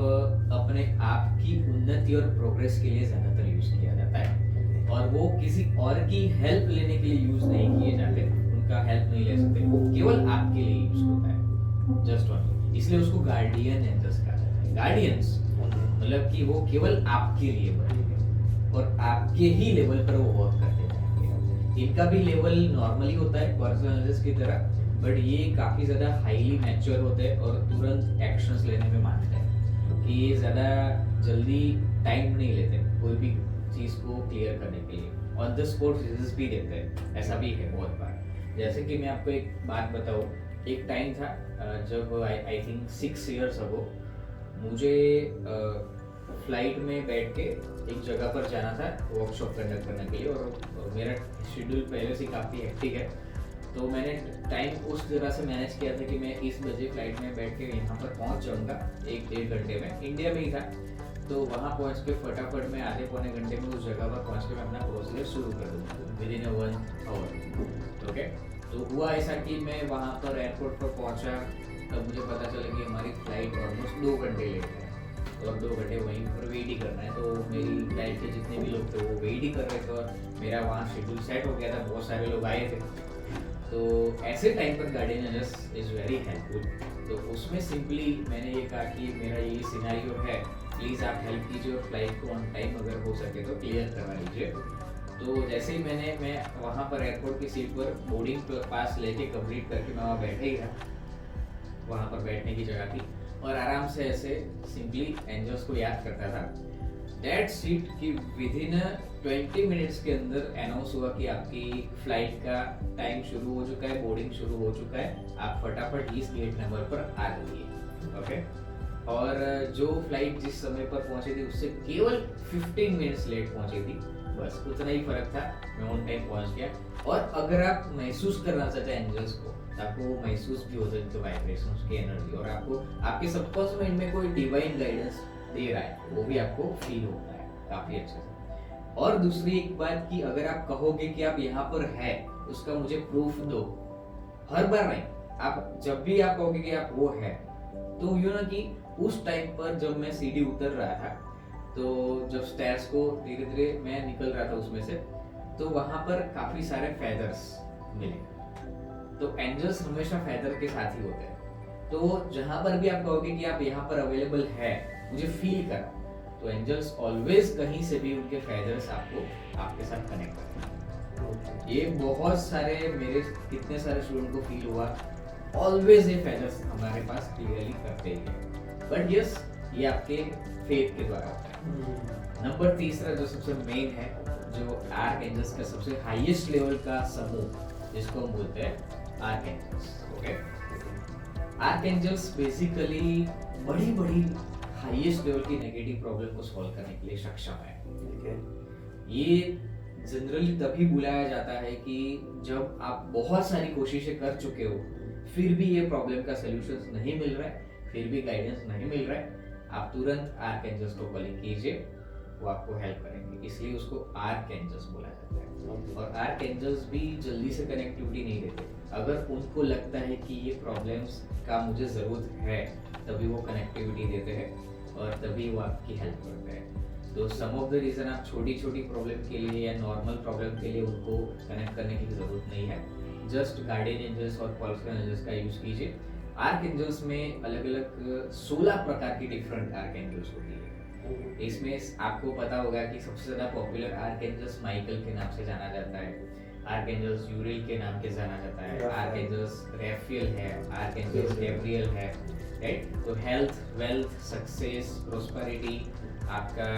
Speaker 2: अपने आप की उन्नति और प्रोग्रेस के लिए ज्यादातर यूज किया जाता है, और वो किसी और की हेल्प लेने के लिए यूज नहीं किए जाते, उनका हेल्प नहीं ले सकते, वो केवल आपके लिए यूज होता है, जस्ट ओनली। इसलिए उसको गार्डियन एंजल्स कहा जाता है। गार्डियंस मतलब कि वो केवल आपके लिए बनेंगे और आपके ही लेवल पर वो वर्क करते जाएंगे। इनका भी लेवल नॉर्मली होता है पर्सनल एंजल्स की तरह, बट ये काफ़ी ज़्यादा हाईली मैच्योर होते हैं और तुरंत एक्शंस लेने में मानते हैं कि ये ज़्यादा जल्दी टाइम नहीं लेते कोई भी चीज़ को क्लियर करने के लिए, ऑन द स्पॉट रिजल्ट्स भी देते हैं, ऐसा भी है बहुत बार। जैसे कि मैं आपको एक बात बताऊँ, एक टाइम था जब आई थिंक 6 years अगो मुझे फ्लाइट में बैठ के एक जगह पर जाना था वर्कशॉप कंडक्ट करने के लिए, और मेरा शेड्यूल पहले से काफ़ी हेक्टिक है, तो मैंने टाइम उस तरह से मैनेज किया था कि मैं इस बजे फ्लाइट में बैठ के यहाँ पर पहुँच जाऊँगा 1-1.5 घंटे में, इंडिया में ही था, तो वहाँ पहुँच के फटाफट मैं आधे पौने घंटे में उस जगह पर पहुँच के मैं अपना प्रोसीजर शुरू कर दूँगा विदिन 1 hour। ओके, तो हुआ ऐसा कि मैं वहाँ पर एयरपोर्ट पर पहुँचा, तब मुझे पता चला कि हमारी फ्लाइट ऑलमोस्ट 2 घंटे लेट है और 2 घंटे वहीं पर वेट ही करना है। तो मेरी फ्लाइट के जितने भी लोग थे वो वेट ही कर रहे थे और मेरा वहाँ शेड्यूल सेट हो गया था, बहुत सारे लोग आए थे। तो ऐसे टाइम पर guardian angels is very helpful. तो उसमें सिंपली मैंने ये कहा कि मेरा ये सिनेरियो है, प्लीज़ आप हेल्प कीजिए और फ्लाइट को ऑन टाइम अगर हो सके तो क्लियर करवा लीजिए। तो जैसे ही मैं वहाँ पर एयरपोर्ट की सीट पर बोर्डिंग पास लेके कंप्लीट करके मैं वहाँ बैठे ही रहा, वहाँ पर बैठने की जगह थी, और आराम से ऐसे सिंपली एंजल्स को याद करता था। दैट सीट की विदिन 20 मिनट्स के अंदर अनाउंस हुआ कि आपकी फ्लाइट का टाइम शुरू हो चुका है, बोर्डिंग शुरू हो चुका है, आप फटाफट इस गेट नंबर पर आ जाइए। ओके, और जो फ्लाइट जिस समय पर पहुंची थी उससे केवल 15 मिनट्स लेट पहुंची थी, बस उतना ही फर्क था, मैं ऑन टाइम पहुंच गया। और अगर आप महसूस करना चाहते हैं एंजल्स को, आपको महसूस भी होता है उनके वाइब्रेशंस की एनर्जी, और आपको आपके सबकॉन्शियस माइंड में कोई डिवाइन गाइडेंस दे रहा है, वो भी आपको फील होता है काफी अच्छे से। और दूसरी एक बात कि अगर आप कहोगे कि आप यहाँ पर है, उसका मुझे प्रूफ दो, हर बार नहीं, आप जब भी आप कहोगे कि आप वो है, तो यू ना कि उस टाइम पर जब मैं सीढ़ी उतर रहा था, तो जब स्टेयर्स को धीरे धीरे मैं निकल रहा था उसमें से, तो वहां पर काफी सारे फेदर्स मिले। तो एंजल्स हमेशा फेदर के साथ ही होते हैं, तो जहां पर भी आप कहोगे कि आप यहाँ पर अवेलेबल है, मुझे फील करा, तो एंजल्स ऑलवेज कहीं से भी उनके फेदर्स आपको आपके साथ कनेक्ट करेंगे। ये बहुत सारे मेरे कितने सारे स्टूडेंट को फील हुआ, ऑलवेज ये फेदर्स हमारे पास क्लियरली करते ही हैं। बट यस, ये आपके फेथ के द्वारा होता है। नंबर तीसरा जो सबसे मेन है, जो आर्क एंजल्स का सबसे हाईएस्ट लेवल का समूह, जिसको हम बोलते हैं आर्क एंजल्स। ओके, आर्क एंजल्स बेसिकली बड़ी बड़ी हाईएस्ट लेवल की नेगेटिव प्रॉब्लम को सॉल्व करने के लिए सक्षम है। ये जनरली तभी बुलाया जाता है कि जब आप बहुत सारी कोशिशें कर चुके हो, फिर भी ये प्रॉब्लम का सॉल्यूशन नहीं मिल रहा है, फिर भी गाइडेंस नहीं मिल रहा है, आप तुरंत आर्क एंजल्स को कॉलिंग कीजिए, वो आपको हेल्प करेंगे, इसलिए उसको आर्क एंजल्स बोला जाता है। और आर्क एंजल्स भी जल्दी से कनेक्टिविटी नहीं देते, अगर उनको लगता है कि ये प्रॉब्लम्स का मुझे ज़रूरत है, तभी वो कनेक्टिविटी देते हैं और तभी वो आपकी हेल्प करते हैं। तो सम ऑफ द रीज़न आप छोटी छोटी प्रॉब्लम के लिए या नॉर्मल प्रॉब्लम के लिए उनको कनेक्ट करने की ज़रूरत नहीं है, जस्ट गार्डियन एंजल्स और पर्सनल एंजल्स का यूज़ कीजिए। आर्क एंजल्स में अलग अलग 16 प्रकार की डिफरेंट आर्क एंजल्स होती है। इसमें आपको पता होगा कि सबसे ज़्यादा पॉपुलर आर्क एंजल्स माइकल के नाम से जाना जाता है, आर्क एंजल्स यूरिल के नाम से जाना जाता है, आर्क एंजल्स रैफियल है, आर्क एंजल्स गैब्रियल है, राइट। तो हेल्थ, वेल्थ, सक्सेस, प्रोस्पेरिटी, आपका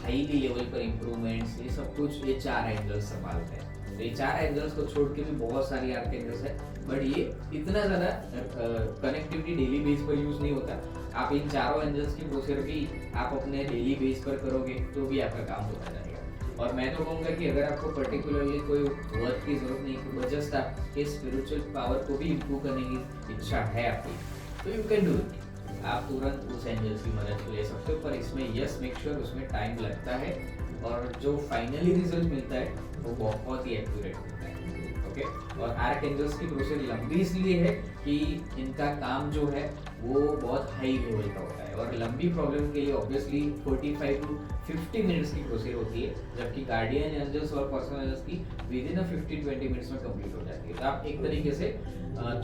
Speaker 2: हाईली लेवल पर इंप्रूवमेंट्स, ये सब कुछ ये 4 एंजल्स संभालते हैं। तो ये 4 एंजल्स को छोड़ के भी बहुत सारी आर्क एंजल्स है, बट ये इतना ज़्यादा कनेक्टिविटी डेली बेस पर यूज़ नहीं होता। आप इन चारों एंजल्स की प्रोसीजर भी आप अपने डेली बेस पर करोगे तो भी आपका काम होता जाएगा। और मैं तो कहूँगा कि अगर आपको पर्टिकुलरली कोई वर्क की जरूरत नहीं, तो जस्ट आपके स्पिरिचुअल पावर को भी इम्प्रूव करने की इच्छा है आपकी, तो यू कैन डू इट, आप तुरंत उस एंजल्स की मदद ले सकते हो। पर इसमें यस मेक श्योर उसमें टाइम लगता है, और जो फाइनली रिजल्ट मिलता है वो बहुत ही एक्यूरेट होता है। ओके, और आर्क एंजल्स की प्रोसेस लंबी इसलिए है कि इनका काम जो है वो बहुत हाई लेवल का होता है, और लंबी प्रॉब्लम के लिए ऑब्वियसली 45 to 50 मिनट्स की प्रोसेस होती है, जबकि गार्डियन एंजल्स और पर्सनल एंजल्स की विद इन 15-20 मिनट्स में कंप्लीट हो जाती है। तो आप एक तरीके से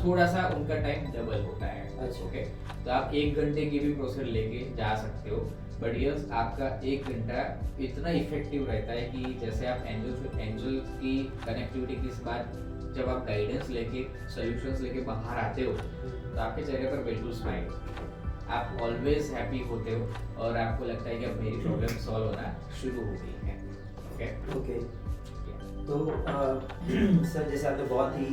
Speaker 2: थोड़ा सा उनका टाइम डबल होता है। अच्छा, ओके, तो आप 1 घंटे की भी प्रोसेस लेके जा सकते हो, बट यस आपका 1 घंटा इतना इफेक्टिव रहता है कि जैसे आप एंजल की कनेक्टिविटी के बाद जब आप गाइडेंस लेके सॉल्यूशंस लेके बाहर आते हो तो आपके चेहरे पर बिल्कुल स्माइल, आप ऑलवेज हैप्पी होते हो और आपको लगता है कि अब मेरी प्रॉब्लम सॉल्व होना शुरू हो गई है।
Speaker 1: ओके तो सर जैसे आपने बहुत ही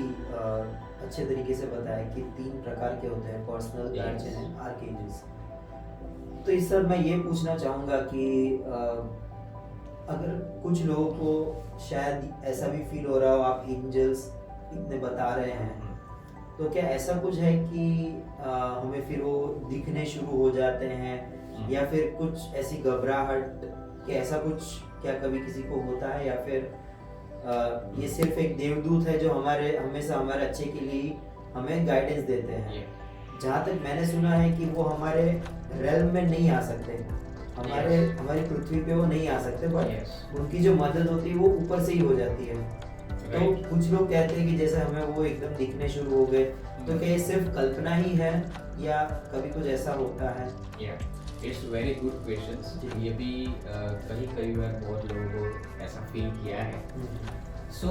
Speaker 1: अच्छे तरीके से बताया कि 3 प्रकार के होते हैं, पर्सनल, गार्जियन एंड आर्कएंजल्स। तो इस सर मैं ये पूछना चाहूँगा कि अगर कुछ लोगों को शायद ऐसा भी फील हो रहा हो, आप एंजल्स इतने बता रहे हैं, तो क्या ऐसा कुछ है कि हमें फिर वो दिखने शुरू हो जाते हैं या फिर कुछ ऐसी घबराहट, क्या ऐसा कुछ क्या कभी किसी को होता है, या फिर ये सिर्फ एक देवदूत है जो हमेशा हमारे अच्छे के लिए हमें गाइडेंस देते हैं? जहाँ तक मैंने सुना है कि वो हमारे रेल्म में नहीं आ सकते, हमारी पृथ्वी पे वो नहीं आ सकते, बट उनकी जो मदद होती है वो ऊपर से ही हो जाती है। तो कुछ लोग कहते हैं कि जैसे हमें वो एकदम दिखने शुरू हो गए, तो क्या ये सिर्फ कल्पना ही है या कभी कुछ ऐसा होता है?
Speaker 2: It's very good questions. ये भी कई बार बहुत लोगों को ऐसा फील किया है। सो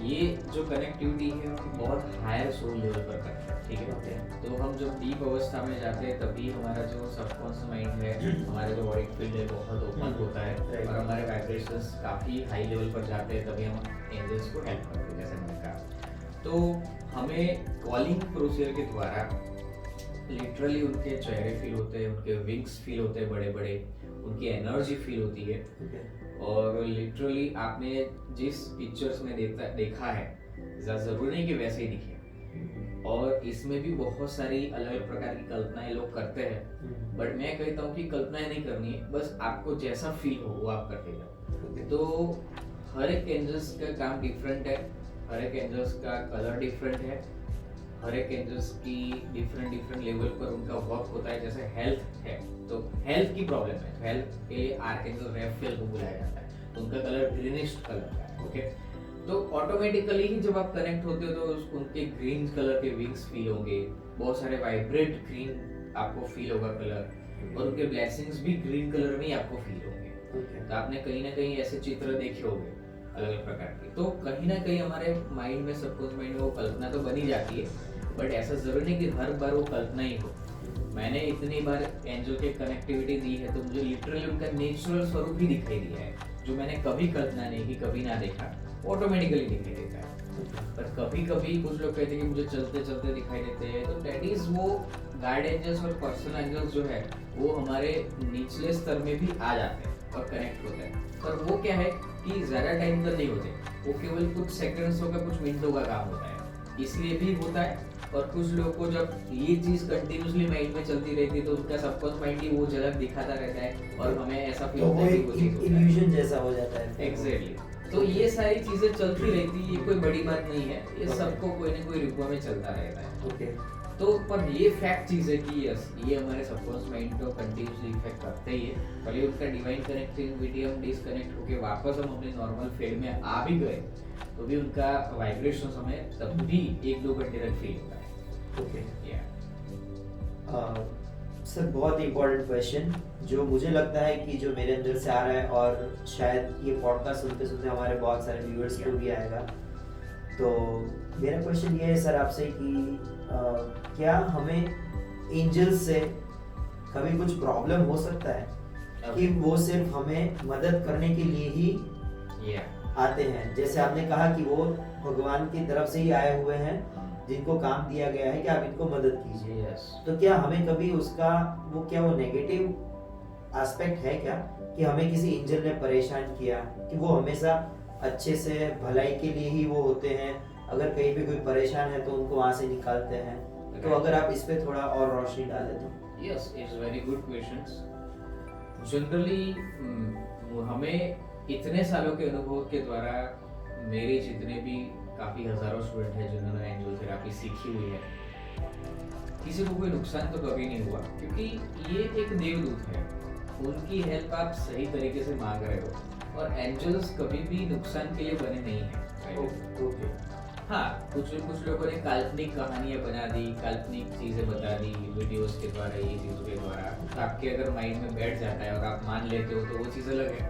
Speaker 2: ये जो कनेक्टिविटी है हम बहुत हायर सोल लेवल पर करते हैं, ठीक है। तो हम जब डीप अवस्था में जाते हैं तभी हमारा जो सबकॉन्शियस माइंड है, हमारा जो ऑरिक फील्ड है बहुत ओपन होता है और हमारे वाइब्रेशंस काफ़ी हाई लेवल पर जाते हैं, तभी हम एंजल्स को हेल्प करते हैं, जैसे मैंने कहा। तो हमें कॉलिंग प्रोसीजर के द्वारा लिटरली उनके चेहरे फील होते हैं, उनके विंग्स फील होते हैं बड़े बड़े, उनकी एनर्जी फील होती है। और लिटरली आपने जिस पिक्चर्स में देखा है जरूरी नहीं कि वैसे ही दिखे, और इसमें भी बहुत सारी अलग अलग प्रकार की कल्पनाएं लोग करते हैं, बट मैं कहता हूँ कि कल्पनाएं नहीं करनी है, बस आपको जैसा फील हो वो आप करते जाओ। तो हर एक एंजल्स का काम डिफरेंट है, हर एक एंजल्स का कलर डिफरेंट है, हर एक एंजल्स की डिफरेंट लेवल पर उनका वर्क होता है। जैसे हेल्थ है तो हेल्थ की प्रॉब्लम है, हेल्थ के लिए आर्कएंजल रेफेल को बुलाया जाता है, तो उनका कलर ग्रीनिश कलर का है। ओके, तो ऑटोमेटिकली ही जब आप कनेक्ट होते हो तो उनके ग्रीन कलर के विंग्स फील होंगे, बहुत सारे वाइब्रेट ग्रीन आपको फील होगा कलर, और उनके ब्लेसिंग्स भी ग्रीन कलर में ही आपको फील होंगे। तो आपने कहीं ना कहीं ऐसे चित्र देखे होंगे अलग अलग प्रकार के। तो कहीं ना कहीं हमारे माइंड में, सबकॉन्शियस माइंड में वो कल्पना तो बनी जाती है, बट ऐसा जरूरी नहीं कि हर बार वो कल्पना ही हो। मैंने इतनी बार एंजल के कनेक्टिविटी दी है तो मुझे लिटरली उनका नेचुरल स्वरूप ही दिखाई दिया है, जो मैंने कभी कल्पना नहीं की, कभी ना देखा, ऑटोमेटिकली दिखाई देता है। पर कभी कभी कुछ लोग कहते हैं कि मुझे चलते चलते दिखाई देते हैं, तो दैट इज वो गाइड एंजल्स और पर्सनल एंजल्स जो है वो हमारे निचले स्तर में भी आ जाते हैं और कनेक्ट होते हैं। पर वो क्या है कि ज्यादा टाइम तक नहीं होते, वो केवल कुछ सेकंड्स का, कुछ मिनटों का काम होता है, इसलिए भी होता है। और कुछ लोगों को जब ये चीज कंटिन्यूसली माइंड में चलती रहती है तो उनका सबकॉन्शियस माइंड ही वो झलक दिखाता रहता है और हमें ऐसा फील होता है कि वो चीज
Speaker 1: इल्यूजन जैसा हो जाता है।
Speaker 2: एग्जैक्टली। तो ये सारी चीजें चलती रहती है, ये कोई बड़ी बात नहीं है, ये सबको कोई ना कोई रूप में चलता रहता है।
Speaker 1: ओके,
Speaker 2: तो पर ये फैक्ट चीज है कि यस, ये हमारे सबकॉन्शियस माइंड को कंटिन्यूसली इफेक्ट करते ही है। भले उनका डिवाइन कनेक्टिविटी हम डिस्कनेक्ट होके वापस हम अपने नॉर्मल फील्ड में आ भी गए तो भी उनका वाइब्रेशन हमें तब भी 1-2 घंटे तक फील होता है।
Speaker 1: ओके, सर बहुत इम्पोर्टेंट क्वेश्चन जो मुझे लगता है कि जो मेरे अंदर से आ रहा है, और शायद ये पॉडकास्ट सुनते सुनते हमारे बहुत सारे व्यूअर्स को भी आएगा। तो मेरा क्वेश्चन ये है सर आपसे कि क्या हमें एंजल्स से कभी कुछ प्रॉब्लम हो सकता है कि वो सिर्फ हमें मदद करने के लिए ही आते हैं? जैसे आपने कहा कि वो भगवान की तरफ से ही आए हुए हैं जिनको काम दिया गया है कि आप इनको मदद कीजिए। तो क्या हमें कभी उसका वो नेगेटिव एस्पेक्ट है क्या कि हमें किसी एंजल ने परेशान किया, कि वो हमेशा अच्छे से भलाई के लिए ही वो होते हैं, अगर कहीं पे कोई परेशान है तो उनको वहां से निकालते हैं? तो अगर आप इस पे थोड़ा और रोशनी डालें तो।
Speaker 2: Yes, it's very good questions. Generally हमें इतने सालों के अनुभव के द्वारा, मेरे जितने भी काफी हजारों स्टूडेंट हैं जिन्होंने एंजल थेरेपी सीखी हुई है, किसी को कोई नुकसान तो कभी नहीं हुआ, क्योंकि ये एक देवदूत है, उनकी हेल्प आप सही तरीके से मांग रहे हो, और एंजल्स कभी भी नुकसान के लिए बने नहीं है।
Speaker 1: ओके,
Speaker 2: हाँ, कुछ लोगों ने काल्पनिक कहानियां बना दी, काल्पनिक चीजें बता दी वीडियोस के द्वारा, ये चीजों के द्वारा, तो आपके अगर माइंड में बैठ जाता है और आप मान लेते हो तो वो चीज अलग है।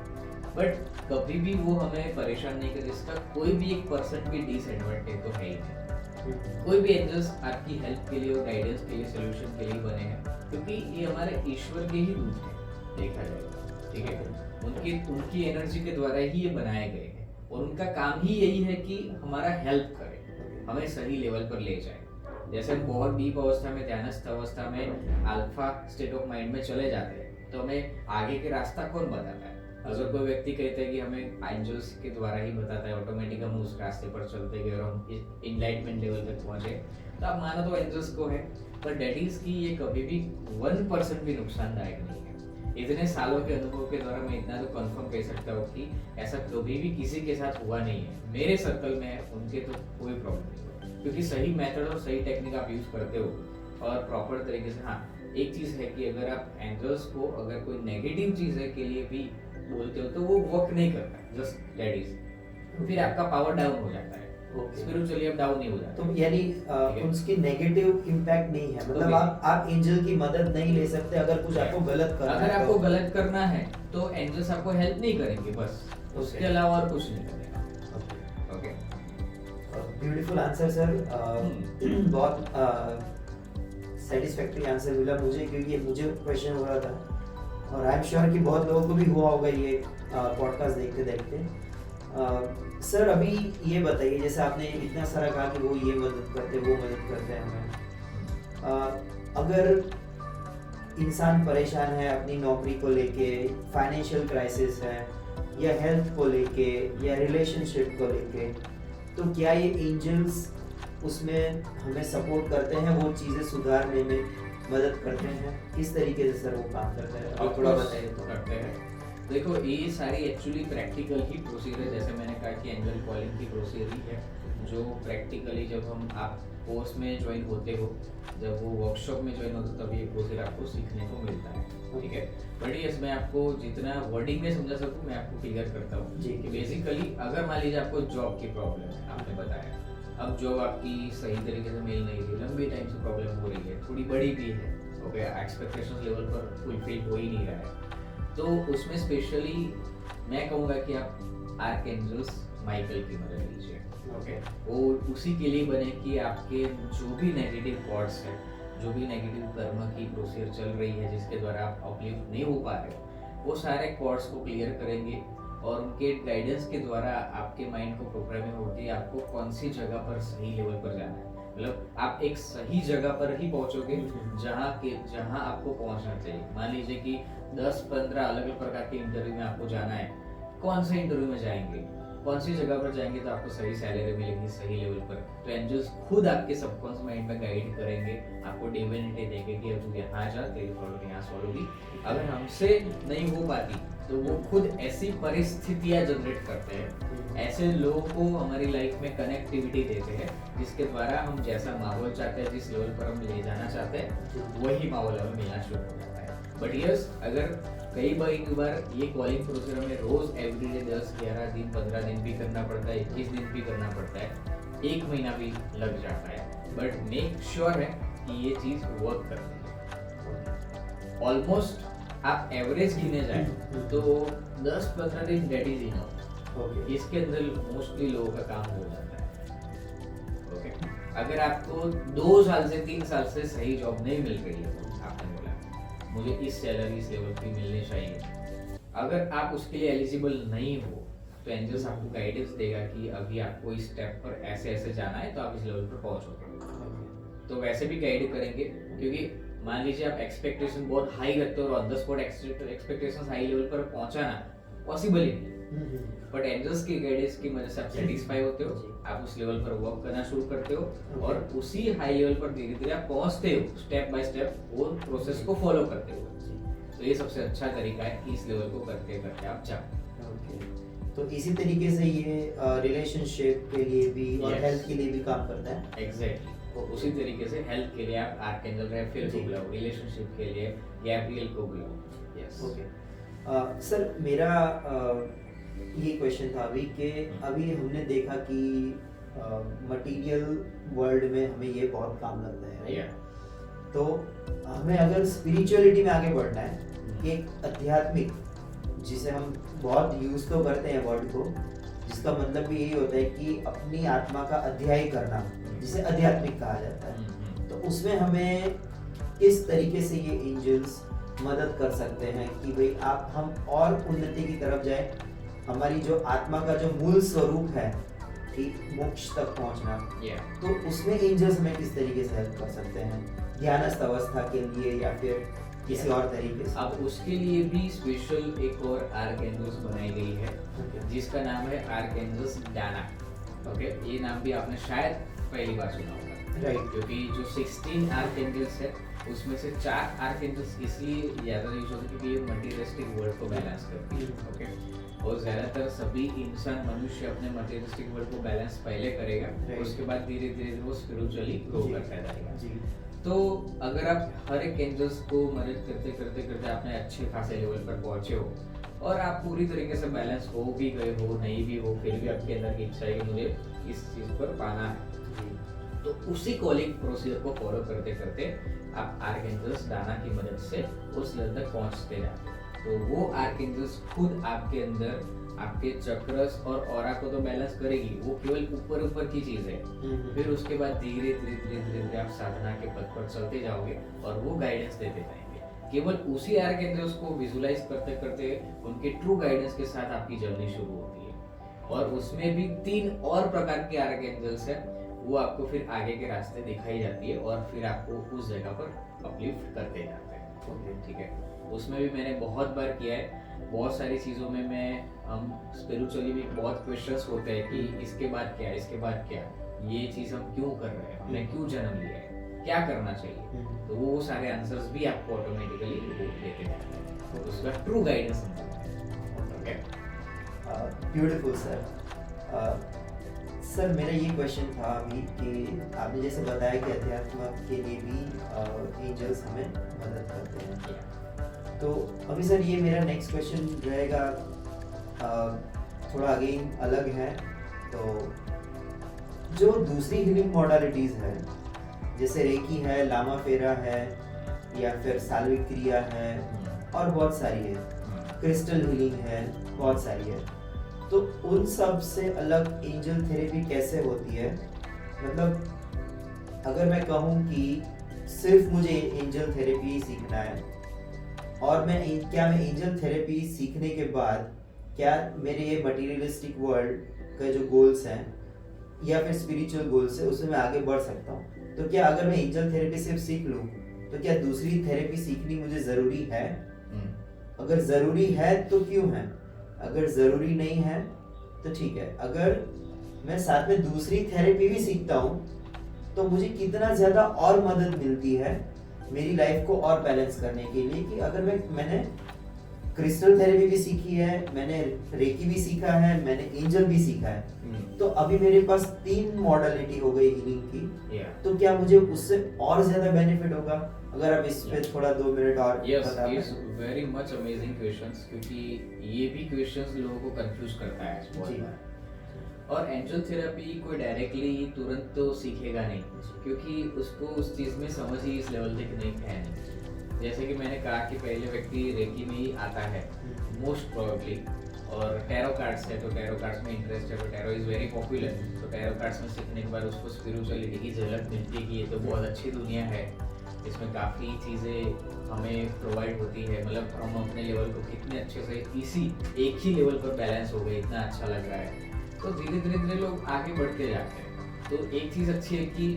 Speaker 2: बट कभी भी वो हमें परेशान नहीं कर, इसका कोई भी एक परसेंट भी डिसएडवांटेज तो है ही नहीं। कोई भी एंजल्स आपकी हेल्प के लिए और गाइडेंस के लिए, सोल्यूशन के लिए बने हैं, क्योंकि ये हमारे ईश्वर के ही दूत हैं देखा जाए, ठीक है। उनकी एनर्जी के द्वारा ही ये बनाए गए हैं और उनका काम ही यही है कि हमारा हेल्प करे, हमें सही लेवल पर ले जाए। जैसे हम बहुत डीप अवस्था में, ध्यानस्थ अवस्था में, अल्फा स्टेट ऑफ माइंड में चले जाते हैं, तो हमें आगे के रास्ता कौन बताता है? अगर कोई व्यक्ति कहते हैं कि हमें एंजल्स के द्वारा ही बताता है, ऑटोमेटिक हम उस रास्ते पर चलते गए और हम इनलाइटमेंट लेवल तक पहुंचे, तो आप मानो तो एंजल्स को है, पर डेट इज की ये कभी भी 1% भी नुकसानदायक नहीं है। इतने सालों के अनुभव के द्वारा मैं इतना तो कंफर्म कह सकता हूँ कि ऐसा कभी भी किसी के साथ हुआ नहीं है। मेरे सर्कल में है, उनके तो कोई प्रॉब्लम नहीं है, क्योंकि सही मेथड और सही टेक्निक आप यूज करते हो और प्रॉपर तरीके से। हाँ, एक चीज है कि अगर आप एंजल्स को अगर कोई नेगेटिव चीज है के लिए भी बोलते हो तो वो वर्क नहीं करता, जस्ट दैट इज, फिर आपका पावर डाउन हो जाता है, स्पिरिचुअली आप डाउन नहीं हो जाते।
Speaker 1: तो यानी उसकी नेगेटिव इम्पैक्ट नहीं है, मतलब आप एंजल की मदद नहीं ले सकते अगर कुछ आपको गलत करना है।
Speaker 2: अगर आपको गलत करना है तो एंजल्स आपको हेल्प नहीं करेंगे, बस उसके अलावा और कुछ नहीं करेगा। Okay,
Speaker 1: beautiful answer sir. बहुत सेटिस्फैक्टरी आंसर मिला मुझे, क्योंकि मुझे क्वेश्चन हो रहा था और आई एम श्योर कि बहुत लोगों को भी हुआ होगा ये पॉडकास्ट देखते देखते। सर अभी ये बताइए, जैसे आपने इतना सारा कहा कि वो ये मदद करते, वो मदद करते हैं हमें, अगर इंसान परेशान है अपनी नौकरी को लेके, फाइनेंशियल क्राइसिस है, या हेल्थ को लेके, या रिलेशनशिप को लेके, तो क्या ये एंजल्स उसमें हमें सपोर्ट करते हैं, वो चीज़ें सुधारने में मदद करते हैं? किस तरीके से सर वो काम करते हैं, आप थोड़ा बताइए। तो
Speaker 2: करते हैं, देखो ये सारी एक्चुअली प्रैक्टिकल ही प्रोसीजर है। जैसे मैंने कहा कि एंजल कॉलिंग की प्रोसीजर ही है, जो प्रैक्टिकली जब हम आप कोर्स में ज्वाइन होते हो, जब वो वर्कशॉप में ज्वाइन होते हो, तब ये प्रोसीजर आपको सीखने को मिलता है, ठीक है। बट यस, मैं आपको जितना वर्डिंग में समझा सकूँ मैं आपको क्लियर करता हूँ कि बेसिकली अगर मान लीजिए आपको जॉब की प्रॉब्लम है, आपने बताया, अब जॉब आपकी सही तरीके से मिल नहीं रही, लंबे टाइम से प्रॉब्लम हो रही है, थोड़ी बड़ी भी है, ओके, एक्सपेक्टेशंस लेवल पर फुलफिल हो ही नहीं रहा है, तो उसमें स्पेशली मैं कहूँगा कि आप आर्कएंजल्स माइकल की मदद लीजिए, ओके। वो उसी के लिए बने कि आपके जो भी नेगेटिव थॉट्स है, जो भी नेगेटिव कर्म की प्रोसीजर चल रही है, जिसके द्वारा आप अपलिफ्ट नहीं हो पा रहे, वो सारे कॉर्ड्स को क्लियर करेंगे और उनके गाइडेंस के द्वारा आपके माइंड को प्रोग्रामिंग होगी आपको कौन सी जगह पर सही लेवल पर जाना है। मतलब आप एक सही जगह पर ही पहुंचोगे जहां आपको पहुंचना चाहिए। मान लीजिए कि 10-15 अलग अलग प्रकार के इंटरव्यू में आपको जाना है, कौन से इंटरव्यू में जाएंगे, कौन सी जगह पर जाएंगे तो आपको सही सैलरी मिलेगी सही लेवल पर, तो एंजल्स खुद आपके सबकॉन्शियस माइंड में गाइड करेंगे, आपको डिविनिटी देंगे कि अब तू यहाँ जा, तेरी प्रॉब्लम यहाँ सॉल्व होगी। अगर हमसे नहीं हो पाती तो वो खुद ऐसी परिस्थितियां जनरेट करते हैं, ऐसे लोगों को हमारी लाइफ में कनेक्टिविटी देते हैं, जिसके द्वारा हम जैसा माहौल चाहते हैं, जिस लेवल पर हम ले जाना चाहते हैं, वही माहौल हमें मिलना शुरू हो जाता है। बट यस, अगर कई बार ये कॉलिंग प्रोसेस हमें रोज एवरीडे 10-11 दिन 15 दिन भी करना पड़ता है, 21 दिन भी करना पड़ता है, 1 महीना भी लग जाता है, बट मेक श्योर है कि ये चीज वर्क करती है। ऑलमोस्ट आप एवरेज गिने जाए तो 10-15 दिन डेट इज इनफ, इसके अंदर मोस्टली लोगों का काम हो जाता है, ओके। अगर आपको 2 साल से 3 साल से सही जॉब नहीं मिल रही है, आपने बोला मुझे इस सैलरी इस लेवल की मिलनी चाहिए, अगर आप उसके लिए एलिजिबल नहीं हो तो एंजल्स आपको गाइडेंस देगा कि अभी आपको इस स्टेप पर ऐसे ऐसे जाना है तो आप इस लेवल पर पहुंचोगे, तो वैसे भी गाइड करेंगे। क्योंकि मान लीजिए आप एक्सपेक्टेशन बहुत हाई रखते हो और on the spot expectations high level पर पहुंचाना पॉसिबल ही नहीं, बट एंजल्स की गाइडेंस की वजह से आप सेटिस्फाई होते हो, आप उस लेवल पर वर्क करना शुरू करते हो और उसी हाई लेवल पर धीरे धीरे आप पहुंचते हो, स्टेप बाय स्टेप वो प्रोसेस को फॉलो करते हो। तो ये सबसे अच्छा तरीका है कि इस लेवल को करते करते आप जाओ।
Speaker 1: तो इसी तरीके से ये रिलेशनशिप के लिए भी और हेल्थ के लिए भी काम करता है।
Speaker 2: एग्जैक्टली, तो उसी तरीके से हेल्थ के लिए आप आर्कएंजल राफेल को बुलाओ, रिलेशनशिप के लिए गैब्रियल को बुलाओ। Yes,
Speaker 1: okay. सर मेरा ये क्वेश्चन था अभी कि अभी हमने देखा कि मटेरियल वर्ल्ड में हमें ये बहुत काम लगता है, right?
Speaker 2: Yeah.
Speaker 1: तो हमें अगर स्पिरिचुअलिटी में आगे बढ़ना है कि एक आध्यात्मिक, जिसे हम बहुत यूज तो करते हैं वर्ड को, जिसका मतलब भी यही होता है कि अपनी आत्मा का अध्ययन करना, जिसे आध्यात्मिक कहा जाता है, तो उसमें हमें किस तरीके से ये एंजल्स मदद कर सकते हैं कि भाई हम और उन्नति की तरफ जाए, हमारी जो आत्मा का जो मूल स्वरूप है कि मोक्ष तक पहुंचना, तो उसमें एंजल्स हमें किस तरीके से हेल्प कर सकते हैं, ध्यानस्थ अवस्था के लिए या फिर किसी और तरीके से?
Speaker 2: अब उसके लिए भी स्पेशल एक और आर्कएंजल्स बनाई गई है, जिसका नाम है आर्कएंजल्स डाना। ओके, ये नाम भी आपने शायद पहली बार सुना होगा,
Speaker 1: राइट?
Speaker 2: क्योंकि जो 16 आर्कएंजल्स है उसमें से 4 आर्कएंजल्स इसलिए ज़्यादा यूज होते हैं क्योंकि ये मटेरियलिस्टिक वर्ल्ड को बैलेंस करती है। ओके, और ज़्यादातर सभी इंसान मनुष्य अपने मटेरियलिस्टिक वर्ल्ड को बैलेंस पहले करेगा, उसके बाद धीरे धीरे वो स्पिरिचुअली ग्रो करता जाएगा।
Speaker 1: जी।
Speaker 2: तो अगर आप हर एक एंजल्स को मदद करते करते करते आपने अच्छे खासे लेवल पर पहुंचे हो और आप पूरी तरीके से बैलेंस हो भी गए हो, नहीं भी हो, फिर भी आपके अंदर की इच्छा है कि मुझे इस चीज पर पाना है, तो उसी कॉलिंग प्रोसीजर को फॉलो करते करते आप आर्कएंजल्स डाना की मदद से उस लेवल तक पहुंचते जाते हैं। तो वो आर्कएंजल्स खुद आपके अंदर आपके चक्रस और ऑरा को तो बैलेंस करेगी, वो केवल ऊपर ऊपर की चीज है। फिर उसके बाद धीरे धीरे धीरे धीरे धीरे आप साधना के पथ पर चलते जाओगे और वो गाइडेंस देते जाएंगे। केवल उसी आर्कएंजल्स को विजुलाइज करते करते उनके ट्रू गाइडेंस के साथ आपकी जर्नी शुरू होती है, और उसमें भी 3 और प्रकार के आर्कएंजल्स है, वो आपको फिर आगे के रास्ते दिखाई जाती है और फिर आपको उस जगह पर अपलिफ्ट करते जाते हैं। ठीक है, उसमें भी मैंने बहुत बार किया है। बहुत सारी चीज़ों में हम स्पिरिचुअली भी बहुत क्वेश्चंस होते हैं कि इसके बाद क्या, इसके बाद क्या, ये चीज़ हम क्यों कर रहे हैं, हमने क्यों जन्म लिया है, क्या करना चाहिए, तो वो सारे आंसर्स भी आपको ऑटोमेटिकली देते जाते हैं, तो उसका true guidance okay.
Speaker 1: Beautiful sir. Sir मेरा ये क्वेश्चन था अभी कि आपने जैसे बताया कि अध्यात्म के लिए भी एंजल्स हमें मदद करते हैं, तो अभी सर ये मेरा नेक्स्ट क्वेश्चन रहेगा, थोड़ा अगेन अलग है। तो जो दूसरी हीलिंग मॉडलिटीज़ है, जैसे रेकी है, लामा फेरा है, या फिर साल्विक क्रिया है, और बहुत सारी है, क्रिस्टल हीलिंग है, बहुत सारी है, तो उन सब से अलग एंजल थेरेपी कैसे होती है? मतलब अगर मैं कहूँ कि सिर्फ मुझे एंजल थेरेपी सीखना है, और मैं एंजल थेरेपी सीखने के बाद क्या मेरे ये मटेरियलिस्टिक वर्ल्ड का जो गोल्स हैं या फिर स्पिरिचुअल गोल्स है उसमें मैं आगे बढ़ सकता हूँ? तो क्या अगर मैं एंजल थेरेपी सिर्फ सीख लूँ तो क्या दूसरी थेरेपी सीखनी मुझे ज़रूरी है? अगर ज़रूरी है तो क्यों है? अगर ज़रूरी नहीं है तो ठीक है। अगर मैं साथ में दूसरी थेरेपी भी सीखता हूँ तो मुझे कितना ज़्यादा और मदद मिलती है मेरी लाइफ को और बैलेंस करने के लिए, कि अगर मैंने क्रिस्टल थेरेपी भी सीखी है, मैंने रेकी भी सीखा है, मैंने एंजल भी सीखा है, तो अभी मेरे पास 3 मॉडलिटी हो गई हीलिंग की, तो क्या मुझे उससे और ज्यादा बेनिफिट होगा? अगर आप इस पे थोड़ा 2 मिनट और बता दें।
Speaker 2: Yes, very much amazing questions, क्योंकि ये भी क्वेश्चंस लोगों को कंफ्यूज करता है बहुत बार। और एंजल थेरेपी कोई डायरेक्टली तुरंत तो सीखेगा नहीं, क्योंकि उसको उस चीज़ में समझ ही इस लेवल तक नहीं है नहीं। जैसे कि मैंने कहा कि पहले व्यक्ति रेकी में ही आता है मोस्ट प्रोबेबली, और टैरो कार्ड्स है तो टैरो कार्ड्स में इंटरेस्ट है, तो टैरो इज़ वेरी पॉपुलर, तो टैरो कार्ड्स में सीखने के बाद उसको स्पिरिचुअलिटी की झलक मिलती है कि ये तो बहुत अच्छी दुनिया है, इसमें काफ़ी चीज़ें हमें प्रोवाइड होती है, मतलब हम अपने लेवल को कितने अच्छे से इसी एक ही लेवल पर बैलेंस हो गए, इतना अच्छा लग रहा है, तो धीरे धीरे लोग आगे बढ़ते जाते हैं। तो एक चीज़ अच्छी है कि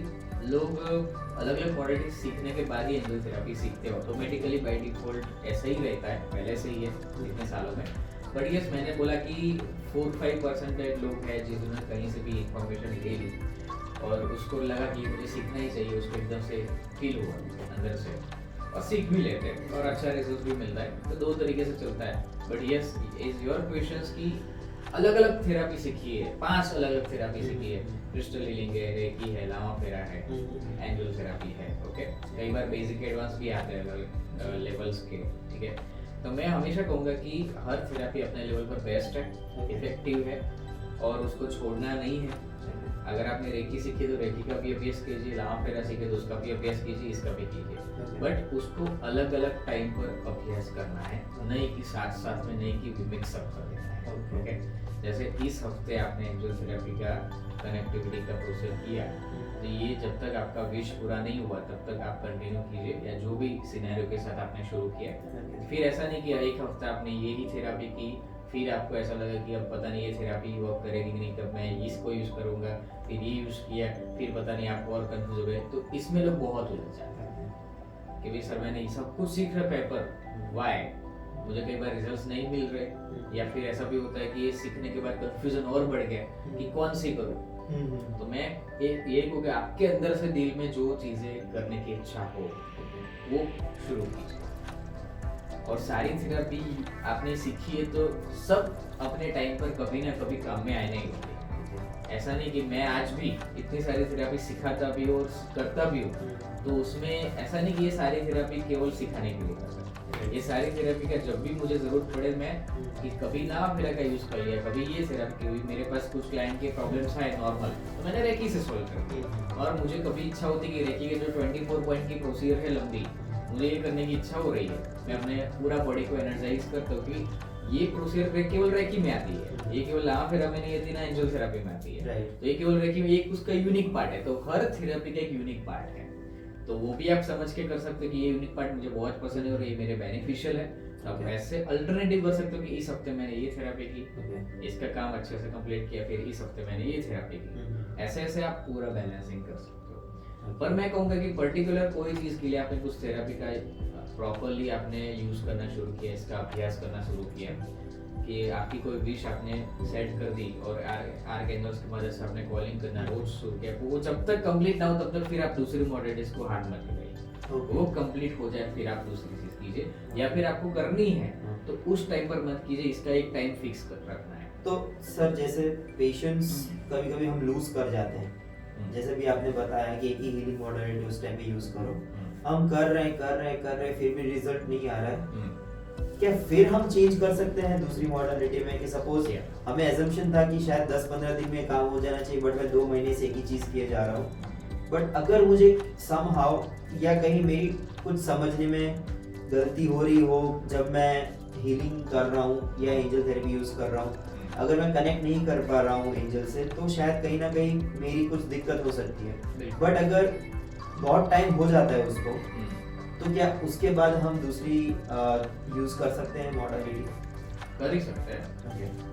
Speaker 2: लोग अलग अलग मॉडलिटी सीखने के बाद ही एंजल थेरेपी सीखते हैं, ऑटोमेटिकली बाय डिफॉल्ट ऐसा ही रहता है, पहले से ही है इतने सालों में। बट यस, मैंने बोला कि 4-5% लोग हैं जिन्होंने कहीं से भी इंफॉर्मेशन ले ली और उसको लगा कि मुझे सीखना ही चाहिए, उसको एकदम से फील हुआ अंदर से, और सीख भी लेते हैं और अच्छा रिजल्ट भी मिलता है। तो 2 तरीके से चलता है। But yes, is your questions की अलग अलग थेरेपी सीखी है, 5 अलग अलग थेरेपी सीखी है, क्रिस्टल हीलिंग है, रेकी है, लामा फेरा है, एंजल थेरेपी है। ओके, कई बार बेसिक एडवांस भी आते हैं अलग लेवल्स के, ठीक है। तो मैं हमेशा कहूँगा कि हर थेरेपी अपने लेवल पर बेस्ट है, इफेक्टिव है, और उसको छोड़ना नहीं है। अगर आपने रेकी सीखी तो रेकी का भी अभ्यास कीजिए, लामा फेरा सीखे तो उसका भी अभ्यास कीजिए, इसका भी कीजिए,
Speaker 1: Okay.
Speaker 2: बट उसको अलग अलग टाइम पर अभ्यास करना है, नहीं कि साथ साथ में, नहीं कि मिक्स अप कर देना है।
Speaker 1: Okay.
Speaker 2: ओके, जैसे इस हफ्ते आपने एंजल थेरेपी का कनेक्टिविटी का प्रोसेस किया, तो ये जब तक आपका विश पूरा नहीं हुआ तब तक आप कंटिन्यू कीजिए, या जो भी सिनेरियो के साथ आपने शुरू किया।
Speaker 1: Okay.
Speaker 2: फिर ऐसा नहीं किया एक हफ्ता आपने यही थेरेपी की, फिर आपको ऐसा लगा कि अब पता नहीं ये थेरेपी वर्क करेगी कि नहीं, कब मैं इसको यूज़ करूँगा, फिर ये यूज़ किया, फिर पता नहीं आप और कंफ्यूज हो गए, तो इसमें लोग बहुत उलझ जाते हैं कि भाई सर मैंने ये सब कुछ सीख रहा पेपर, वाई मुझे कई बार रिजल्ट्स नहीं मिल रहे, या फिर ऐसा भी होता है कि ये सीखने के बाद कंफ्यूजन और बढ़ गया कि कौन सी करूँ। तो मैं ये कहूँगा आपके अंदर से दिल में जो चीज़ें करने की इच्छा हो वो शुरू कीजिए। और सारी थेरेपी आपने सीखी है तो सब अपने टाइम पर कभी ना कभी काम में आने ही होगी। ऐसा नहीं कि मैं आज भी इतनी सारी थेरेपी सिखाता भी हूँ और करता भी हूँ, तो उसमें ऐसा नहीं कि ये सारी थेरेपी केवल सिखाने के लिए करता हूँ। ये सारी थेरेपी का जब भी मुझे जरूरत पड़े, मैं कि कभी लामा फेरा का यूज कर लिया, कभी ये थेरेपी हुई, मेरे पास कुछ क्लाइंट के प्रॉब्लम्स आए नॉर्मल, तो मैंने रेकी से सॉल्व कर दिया। और मुझे कभी इच्छा होती कि रेकी के जो 24 पॉइंट की प्रोसीजर है लंबी, मुझे ये करने की इच्छा हो रही है, मैं अपने पूरा बॉडी को एनर्जाइज करता हूँ कि ये प्रोसीजर केवल रेकी में आती है, ये केवल लामा फेरा में नहीं आती ना एंजल थेरेपी में आती है, तो ये केवल रेकी में एक उसका यूनिक पार्ट है। तो हर थेरेपी का एक यूनिक पार्ट है, तो वो भी आप समझ के कर सकते हो कि ये यूनिक पार्ट मुझे बहुत पसंद है और ये मेरे बेनिफिशियल है। तो आप ऐसे अल्टरनेटिव कर सकते हो कि इस हफ्ते मैंने ये थेरेपी की, इसका काम अच्छे से कंप्लीट किया, फिर इस हफ्ते मैंने ये थेरेपी की, ऐसे ऐसे आप पूरा बैलेंसिंग कर सकते हो। पर मैं कहूँगा कि पर्टिकुलर कोई चीज़ के लिए आपने कुछ थेरेपी का प्रॉपरली आपने यूज़ करना शुरू किया, इसका अभ्यास करना शुरू किया, कि आपकी कोई विश आपने सेट कर दी और आर्कएंजल्स की मदद से आपने कॉलिंग करना रोज शुरू किया, वो जब तक कंप्लीट ना हो तब तक फिर आप दूसरी मॉडलिटीज को हाथ मत लगाइए। वो कंप्लीट हो जाए फिर आप दूसरी चीज कीजिए, या फिर आपको करनी है तो उस टाइम पर मत कीजिए, इसका एक टाइम फिक्स कर रखना है।
Speaker 1: तो सर जैसे पेशेंस कभी कभी हम लूज कर जाते हैं, जैसे भी आपने बताया कि एक ही हीलिंग मॉडलिटी उस टाइम पे यूज करो, हम कर रहे हैं फिर भी रिजल्ट नहीं आ रहा है, क्या फिर हम चेंज कर सकते हैं दूसरी मॉडलिटी में? कि सपोज हमें एजम्पशन था कि शायद 10-15 दिन में काम हो जाना चाहिए, बट मैं 2 महीने से एक ही चीज किए जा रहा हूँ, बट अगर मुझे समहाउ या कहीं मेरी कुछ समझने में गलती हो रही हो जब मैं हीलिंग कर रहा हूँ या एंजल थेरेपी यूज कर रहा हूँ, अगर मैं कनेक्ट नहीं कर पा रहा हूँ एंजल से, तो शायद कहीं ना कहीं मेरी कुछ दिक्कत हो सकती है। बट अगर बहुत टाइम हो जाता है उसको, तो क्या उसके बाद हम दूसरी यूज कर सकते हैं मॉडलिटी?
Speaker 2: कर ही सकते हैं।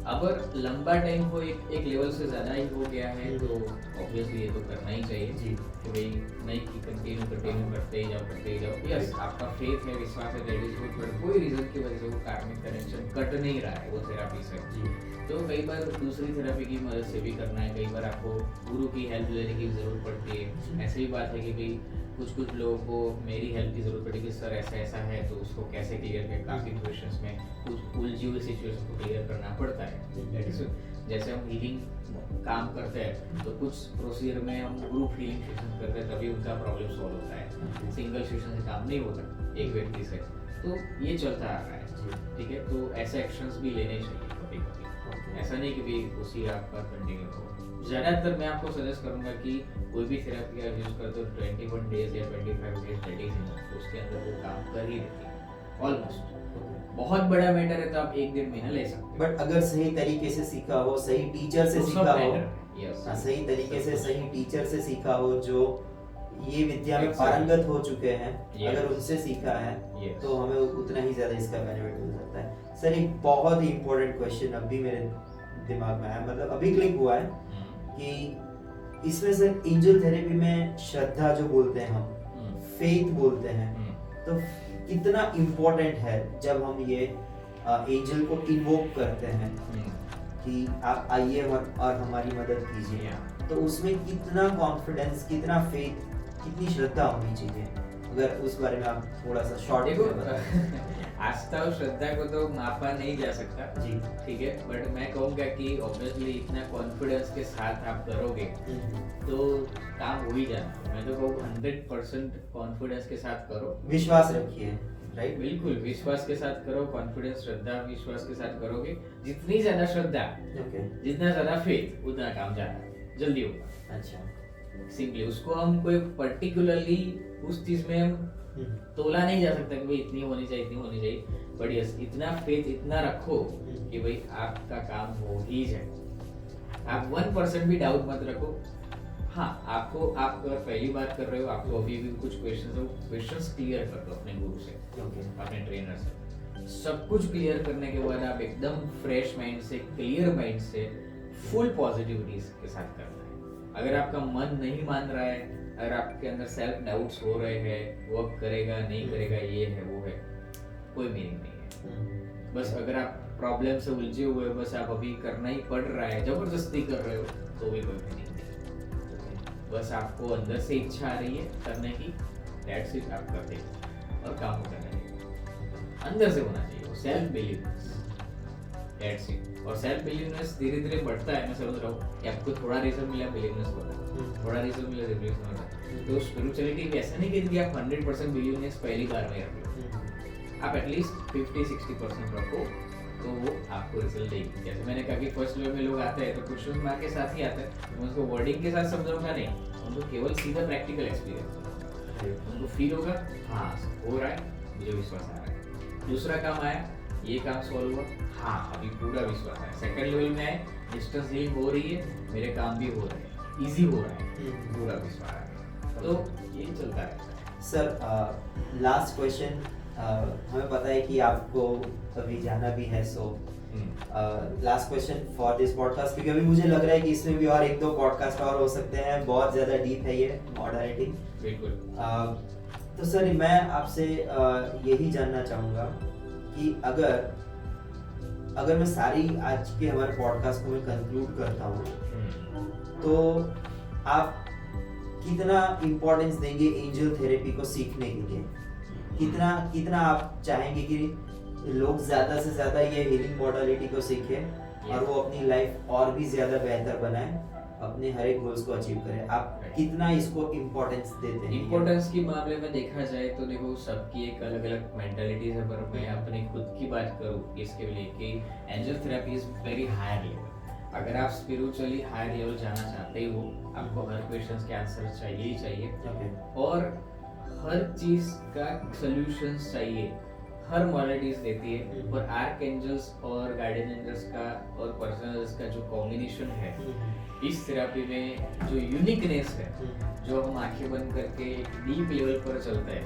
Speaker 2: अगर लंबा टाइम हो, एक लेवल से ज़्यादा ही हो गया है, तो ऑब्वियसली ये तो करना ही चाहिए
Speaker 1: जी,
Speaker 2: कि भाई नहीं कि कंटिन्यू करते ही जाओ। यस, आपका फेथ है, विश्वास है, दैट इज गुड, बट कोई रीजन की वजह से वो कार्मिक कनेक्शन कट नहीं रहा है वो थेरेपी से
Speaker 1: जी,
Speaker 2: तो कई बार दूसरी थेरेपी की मदद से भी करना है, कई बार आपको गुरु की हेल्प लेने की जरूरत पड़ती है। ऐसी भी बात है कि भाई कुछ लोगों को मेरी हेल्प की जरूरत पड़ी कि सर ऐसा है, तो उसको कैसे क्लियर करें। काफ़ी सिचुएशंस में कुछ उलझी हुई सिचुएशन को क्लियर करना पड़ता है। दैट इज जैसे हम हीलिंग काम करते हैं तो कुछ प्रोसीजर में हम ग्रुप हीलिंग सेशन करते हैं, तभी उनका प्रॉब्लम सॉल्व होता है। सिंगल सेशन से काम नहीं होता एक व्यक्ति से, तो ये चलता आ रहा है। ठीक है, तो ऐसे एक्शंस भी लेने चाहिए कभी कभी, ऐसा नहीं कि भाई उसी रात पर कंटिन्यू हो। ज़्यादातर मैं आपको सजेस्ट करूंगा कि कोई भी थेरेपी आप यूज करते हो 21 डेज या 25 डेज दैट इज इनफ, उसके अंदर वो काम कर ही देती है ऑलमोस्ट। बहुत बड़ा मैटर है तो आप एक डेढ़ महीना ले सकते हो,
Speaker 1: बट अगर सही तरीके से सीखा हो, सही टीचर से
Speaker 2: तो सब
Speaker 1: सीखा हो,
Speaker 2: matter, yes,
Speaker 1: सही तरीके से सही टीचर से सीखा हो जो ये विद्या में
Speaker 2: Exactly.
Speaker 1: पारंगत हो चुके हैं,
Speaker 2: Yes.
Speaker 1: अगर उनसे सीखा है
Speaker 2: Yes.
Speaker 1: तो हमें उतना ही ज्यादा इसका बेनिफिट मिल सकता है। सर एक बहुत ही इम्पोर्टेंट क्वेश्चन अभी मेरे दिमाग में आया, मतलब अभी क्लिक हुआ है कि इसमें सर एंजल थेरेपी में श्रद्धा जो बोलते हैं हम, फेथ बोलते हैं, तो कितना इम्पोर्टेंट है जब हम ये एंजल को इन्वोक करते हैं कि आप आइए और हमारी मदद कीजिए, तो उसमें कितना कॉन्फिडेंस, कितना फेथ, कितनी श्रद्धा होनी चाहिए? अगर उस बारे में आप थोड़ा सा शॉर्ट
Speaker 2: देखो
Speaker 1: में बताएं।
Speaker 2: आस्था और श्रद्धा को तो मापा नहीं जा सकता
Speaker 1: जी,
Speaker 2: ठीक है, बट मैं कहूँगा कि ऑब्वियसली इतना कॉन्फिडेंस के साथ आप करोगे तो काम हो ही जाना। मैं तो कहूँ 100% कॉन्फिडेंस के साथ करो,
Speaker 1: विश्वास रखिए, राइट?
Speaker 2: बिल्कुल विश्वास के साथ करो, कॉन्फिडेंस श्रद्धा विश्वास के साथ करोगे। जितनी ज्यादा श्रद्धा,
Speaker 1: ओके,
Speaker 2: जितना ज्यादा फेथ, उतना काम जाना। जल्दी होगा।
Speaker 1: अच्छा।
Speaker 2: सिंपली उसको हम कोई पर्टिकुलरली उस चीज में हम तोला नहीं जा सकता कि भाई इतनी होनी चाहिए, इतनी होनी चाहिए, बट यस इतना फेथ इतना रखो कि भाई आपका काम हो ही जाए। आप 1% भी डाउट मत रखो। हाँ, आपको आप अगर पहली बार कर रहे हो, आपको अभी भी कुछ क्वेश्चंस क्लियर कर लो अपने गुरु से, अपने ट्रेनर से। सब कुछ क्लियर करने के बाद आप एकदम फ्रेश माइंड से, क्लियर माइंड से, फुल पॉजिटिविटी के साथ करना है। अगर आपका मन नहीं मान रहा है, अगर आपके अंदर सेल्फ डाउट्स हो रहे हैं, वर्क करेगा नहीं करेगा, ये है वो है, कोई मीनिंग नहीं है। बस अगर आप प्रॉब्लम से उलझे हुए, बस आप अभी करना ही पड़ रहा है, जबरदस्ती कर रहे हो, तो भी कोई मीनिंग नहीं। बस आपको अंदर से इच्छा आ रही है करने की, दैट्स इट, आप कर दें और काम करना चाहिए। अंदर से होना चाहिए वो सेल्फ बिलीवनेस, दैट्स इट। और सेल्फ बिलीवनेस धीरे धीरे बढ़ता है। मैं समझ रहा हूँ कि आपको थोड़ा रिजल्ट मिला, बिलीवनेस बढ़ा, थोड़ा रिजल्ट मिला, बिलीवनेस बढ़ा। तो स्पिरिचुअलिटी भी ऐसा नहीं कि आप 100% बिलीवनेस पहली बार में रख लो। आप एटलीस्ट 50-60% रखो, तो वो आपको रिजल्ट देगी। जैसे मैंने कहा कि फर्स्ट लेवल में लोग आते हैं तो क्वेश्चन मार्क के साथ ही आते हैं, मैं उसको वर्डिंग के साथ समझाऊंगा नहीं, उनको केवल सीधा प्रैक्टिकल एक्सपीरियंस, उनको फील होगा हाँ हो रहा है, मुझे विश्वास आ रहा है। दूसरा काम आया, ये काम सॉल्व हुआ, हाँ अभी पूरा विश्वास है। सेकंड लेवल में आए, डिस्टेंस हीलिंग हो रही है, मेरे काम भी हो रहे हैं, इजी हो रहा है, पूरा विश्वास है। तो ये चलता रहता है।
Speaker 1: सर लास्ट क्वेश्चन, हमें पता है कि आपको अभी जाना भी है, so last question for this podcast, क्योंकि अभी मुझे लग रहा है कि इसमें भी और 1-2 पॉडकास्ट और हो सकते हैं, बहुत ज़्यादा डीप है ये मॉडर्निटी।
Speaker 2: बिल्कुल।
Speaker 1: तो सर मैं आपसे यही जानना चाहूँगा कि अगर मैं सारी आज के हमारे पॉडकास्ट को मैं कंक्लूड करता हूँ, तो आप कितना इम्पोर्टेंस देंगे एंजल थेरेपी को सीखने के लिए? कितना आप चाहेंगे कि लोग ज़्यादा से ज़्यादा ये हीलिंग मॉडलिटी को सीखें और वो अपनी लाइफ और भी ज़्यादा बेहतर बनाएं, अपने हर एक गोल्स को अचीव करें? आप कितना इसको इम्पोर्टेंस देते हैं?
Speaker 2: इम्पोर्टेंस के मामले में देखा जाए तो देखो सबकी एक अलग अलग मेंटालिटीज है, पर मैं अपनी खुद की बात करूँ इसके लिए कि angel therapy is very higher level. अगर आप स्पिरिचुअली हायर लेवल जाना चाहते हो, आपको हर क्वेश्चन के आंसर चाहिए ही चाहिए, और हर चीज का सॉल्यूशंस चाहिए, हर मॉडलिटीज देती है। और आर्क एंजल्स और गार्डियन एंजल्स का और पर्सनल एंजल्स का जो कॉम्बिनेशन है इस थेरेपी में, जो यूनिकनेस है, जो हम आंखें बंद करके डीप लेवल पर चलता है,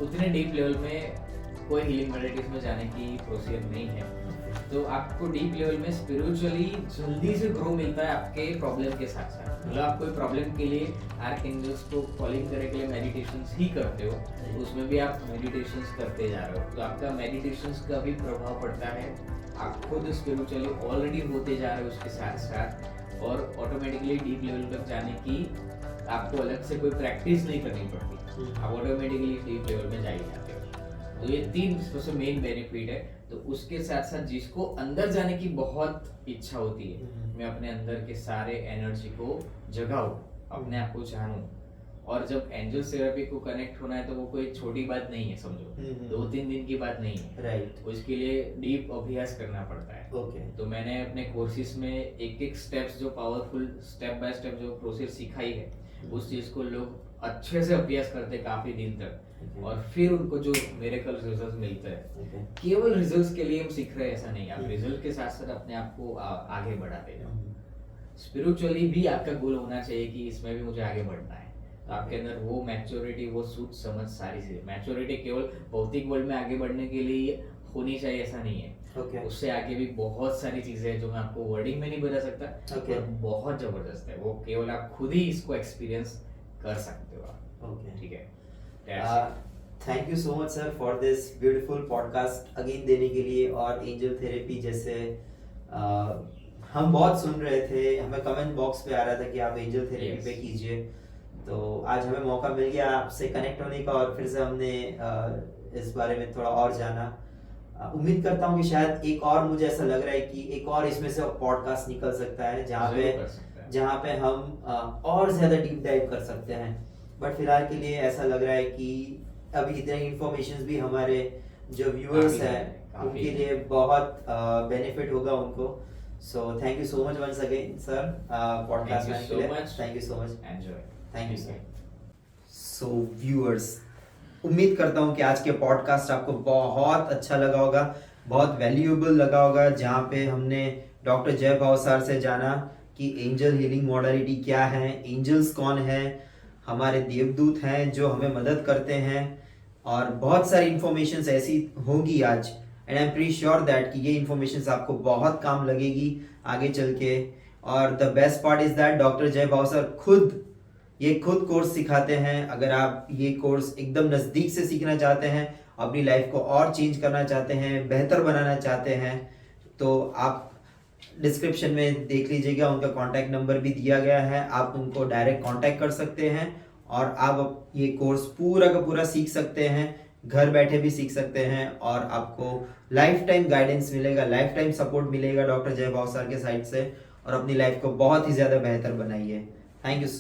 Speaker 2: उतने डीप लेवल में कोई हीलिंग मॉडलिटीज में जाने की प्रोसीजर नहीं है। तो आपको डीप लेवल में स्पिरिचुअली जल्दी से ग्रो मिलता है आपके प्रॉब्लम के साथ साथ। मतलब आप कोई प्रॉब्लम के लिए आर्क एंजल्स को कॉलिंग करने के लिए मेडिटेशंस ही करते हो, तो उसमें भी आप मेडिटेशंस करते जा रहे हो, तो आपका मेडिटेशंस का भी प्रभाव पड़ता है। आप खुद स्पिरिचुअली ऑलरेडी होते जा रहे हो उसके साथ साथ, और ऑटोमेटिकली डीप लेवल तक जाने की आपको अलग से कोई प्रैक्टिस नहीं करनी पड़ती, आप ऑटोमेटिकली डीप लेवल में जा ही जाते हो। तो ये 3 सबसे मेन बेनिफिट है। तो उसके साथ साथ जिसको अंदर जाने की बहुत इच्छा होती है, मैं अपने अंदर के सारे एनर्जी को जगाऊं, अपने आप को जानूं, और जब एंजल थेरेपी को कनेक्ट होना है तो वो कोई छोटी बात नहीं है, समझो 2-3 दिन की बात नहीं है,
Speaker 1: राइट।
Speaker 2: उसके लिए डीप अभ्यास करना पड़ता है।
Speaker 1: ओके।
Speaker 2: तो मैंने अपने कोर्सेज में एक स्टेप्स, जो पावरफुल स्टेप बाय स्टेप जो प्रोसेस सिखाई है, उस चीज को लोग अच्छे से अभ्यास करते काफी दिन तक, और फिर उनको जो मिरेकल रिजल्ट मिलते हैं। केवल रिजल्ट्स के लिए हम सीख रहे हैं ऐसा नहीं, आप रिजल्ट के साथ साथ अपने आप को आगे बढ़ाते जाओ। स्पिरिचुअली भी आपका गोल होना चाहिए कि इसमें भी मुझे आगे बढ़ना है, तो आपके अंदर वो मैच्योरिटी, वो सोच समझ, सारी चीजें। मैच्योरिटी केवल भौतिक वर्ल्ड में आगे बढ़ने के लिए होनी चाहिए ऐसा नहीं है, उससे आगे भी बहुत सारी चीजें हैं जो मैं आपको वर्डिंग में नहीं बता सकता, और बहुत जबरदस्त है वो, केवल आप खुद ही इसको एक्सपीरियंस कर सकते हो आप। ठीक है।
Speaker 1: Thank you so much sir for this beautiful podcast again देने के लिए। और एंजल थेरेपी जैसे हम बहुत सुन रहे थे, हमें कमेंट बॉक्स पे आ रहा था कि आप एंजल थेरेपी पे कीजिए, तो आज हमें मौका मिल गया आपसे कनेक्ट होने का, और फिर से हमने इस बारे में थोड़ा और जाना। उम्मीद करता हूँ कि शायद एक और, मुझे ऐसा लग रहा है कि एक और इसमें से पॉडकास्ट निकल सकता है जहाँ पे हम और ज्यादा डीप डाइव कर सकते हैं। बट फिलहाल के लिए ऐसा लग रहा है कि अभी इतने इन्फॉर्मेशन भी हमारे जो व्यूअर्स हैं उनके लिए बहुत बेनिफिट होगा उनको। So thank you so much once again, sir. Podcast
Speaker 2: Thank you
Speaker 1: में
Speaker 2: so
Speaker 1: के लिए.
Speaker 2: much.
Speaker 1: Thank you so much.
Speaker 2: Enjoy.
Speaker 1: Thank you, sir. So viewers, उम्मीद करता हूँ कि आज के पॉडकास्ट आपको बहुत अच्छा लगा होगा, बहुत वैल्यूएबल लगा होगा, जहाँ पे हमने डॉक्टर जय भावसार से जाना कि एंजल हीलिंग मॉडलिटी क्या है, एंजल्स कौन है, हमारे देवदूत हैं जो हमें मदद करते हैं, और बहुत सारी इन्फॉर्मेशंस ऐसी होगी आज, and I am pretty sure that कि ये इन्फॉर्मेशंस आपको बहुत काम लगेगी आगे चल के. और the best part is that doctor जय भावसार खुद कोर्स सिखाते हैं. अगर आप ये कोर्स एकदम नज़दीक से सीखना चाहते हैं, अपनी लाइफ को और चेंज करना चाहते हैं, बेहतर बनाना चाहते हैं, तो आप डिस्क्रिप्शन में देख लीजिएगा, उनका कॉन्टैक्ट नंबर भी दिया गया है. आप उनको डायरेक्ट कॉन्टैक्ट कर सकते हैं और आप ये कोर्स पूरा का पूरा सीख सकते हैं, घर बैठे भी सीख सकते हैं, और आपको लाइफ टाइम गाइडेंस मिलेगा, लाइफ टाइम सपोर्ट मिलेगा डॉक्टर जय भावसार के साइड से, और अपनी लाइफ को बहुत ही ज़्यादा बेहतर बनाइए. Thank you.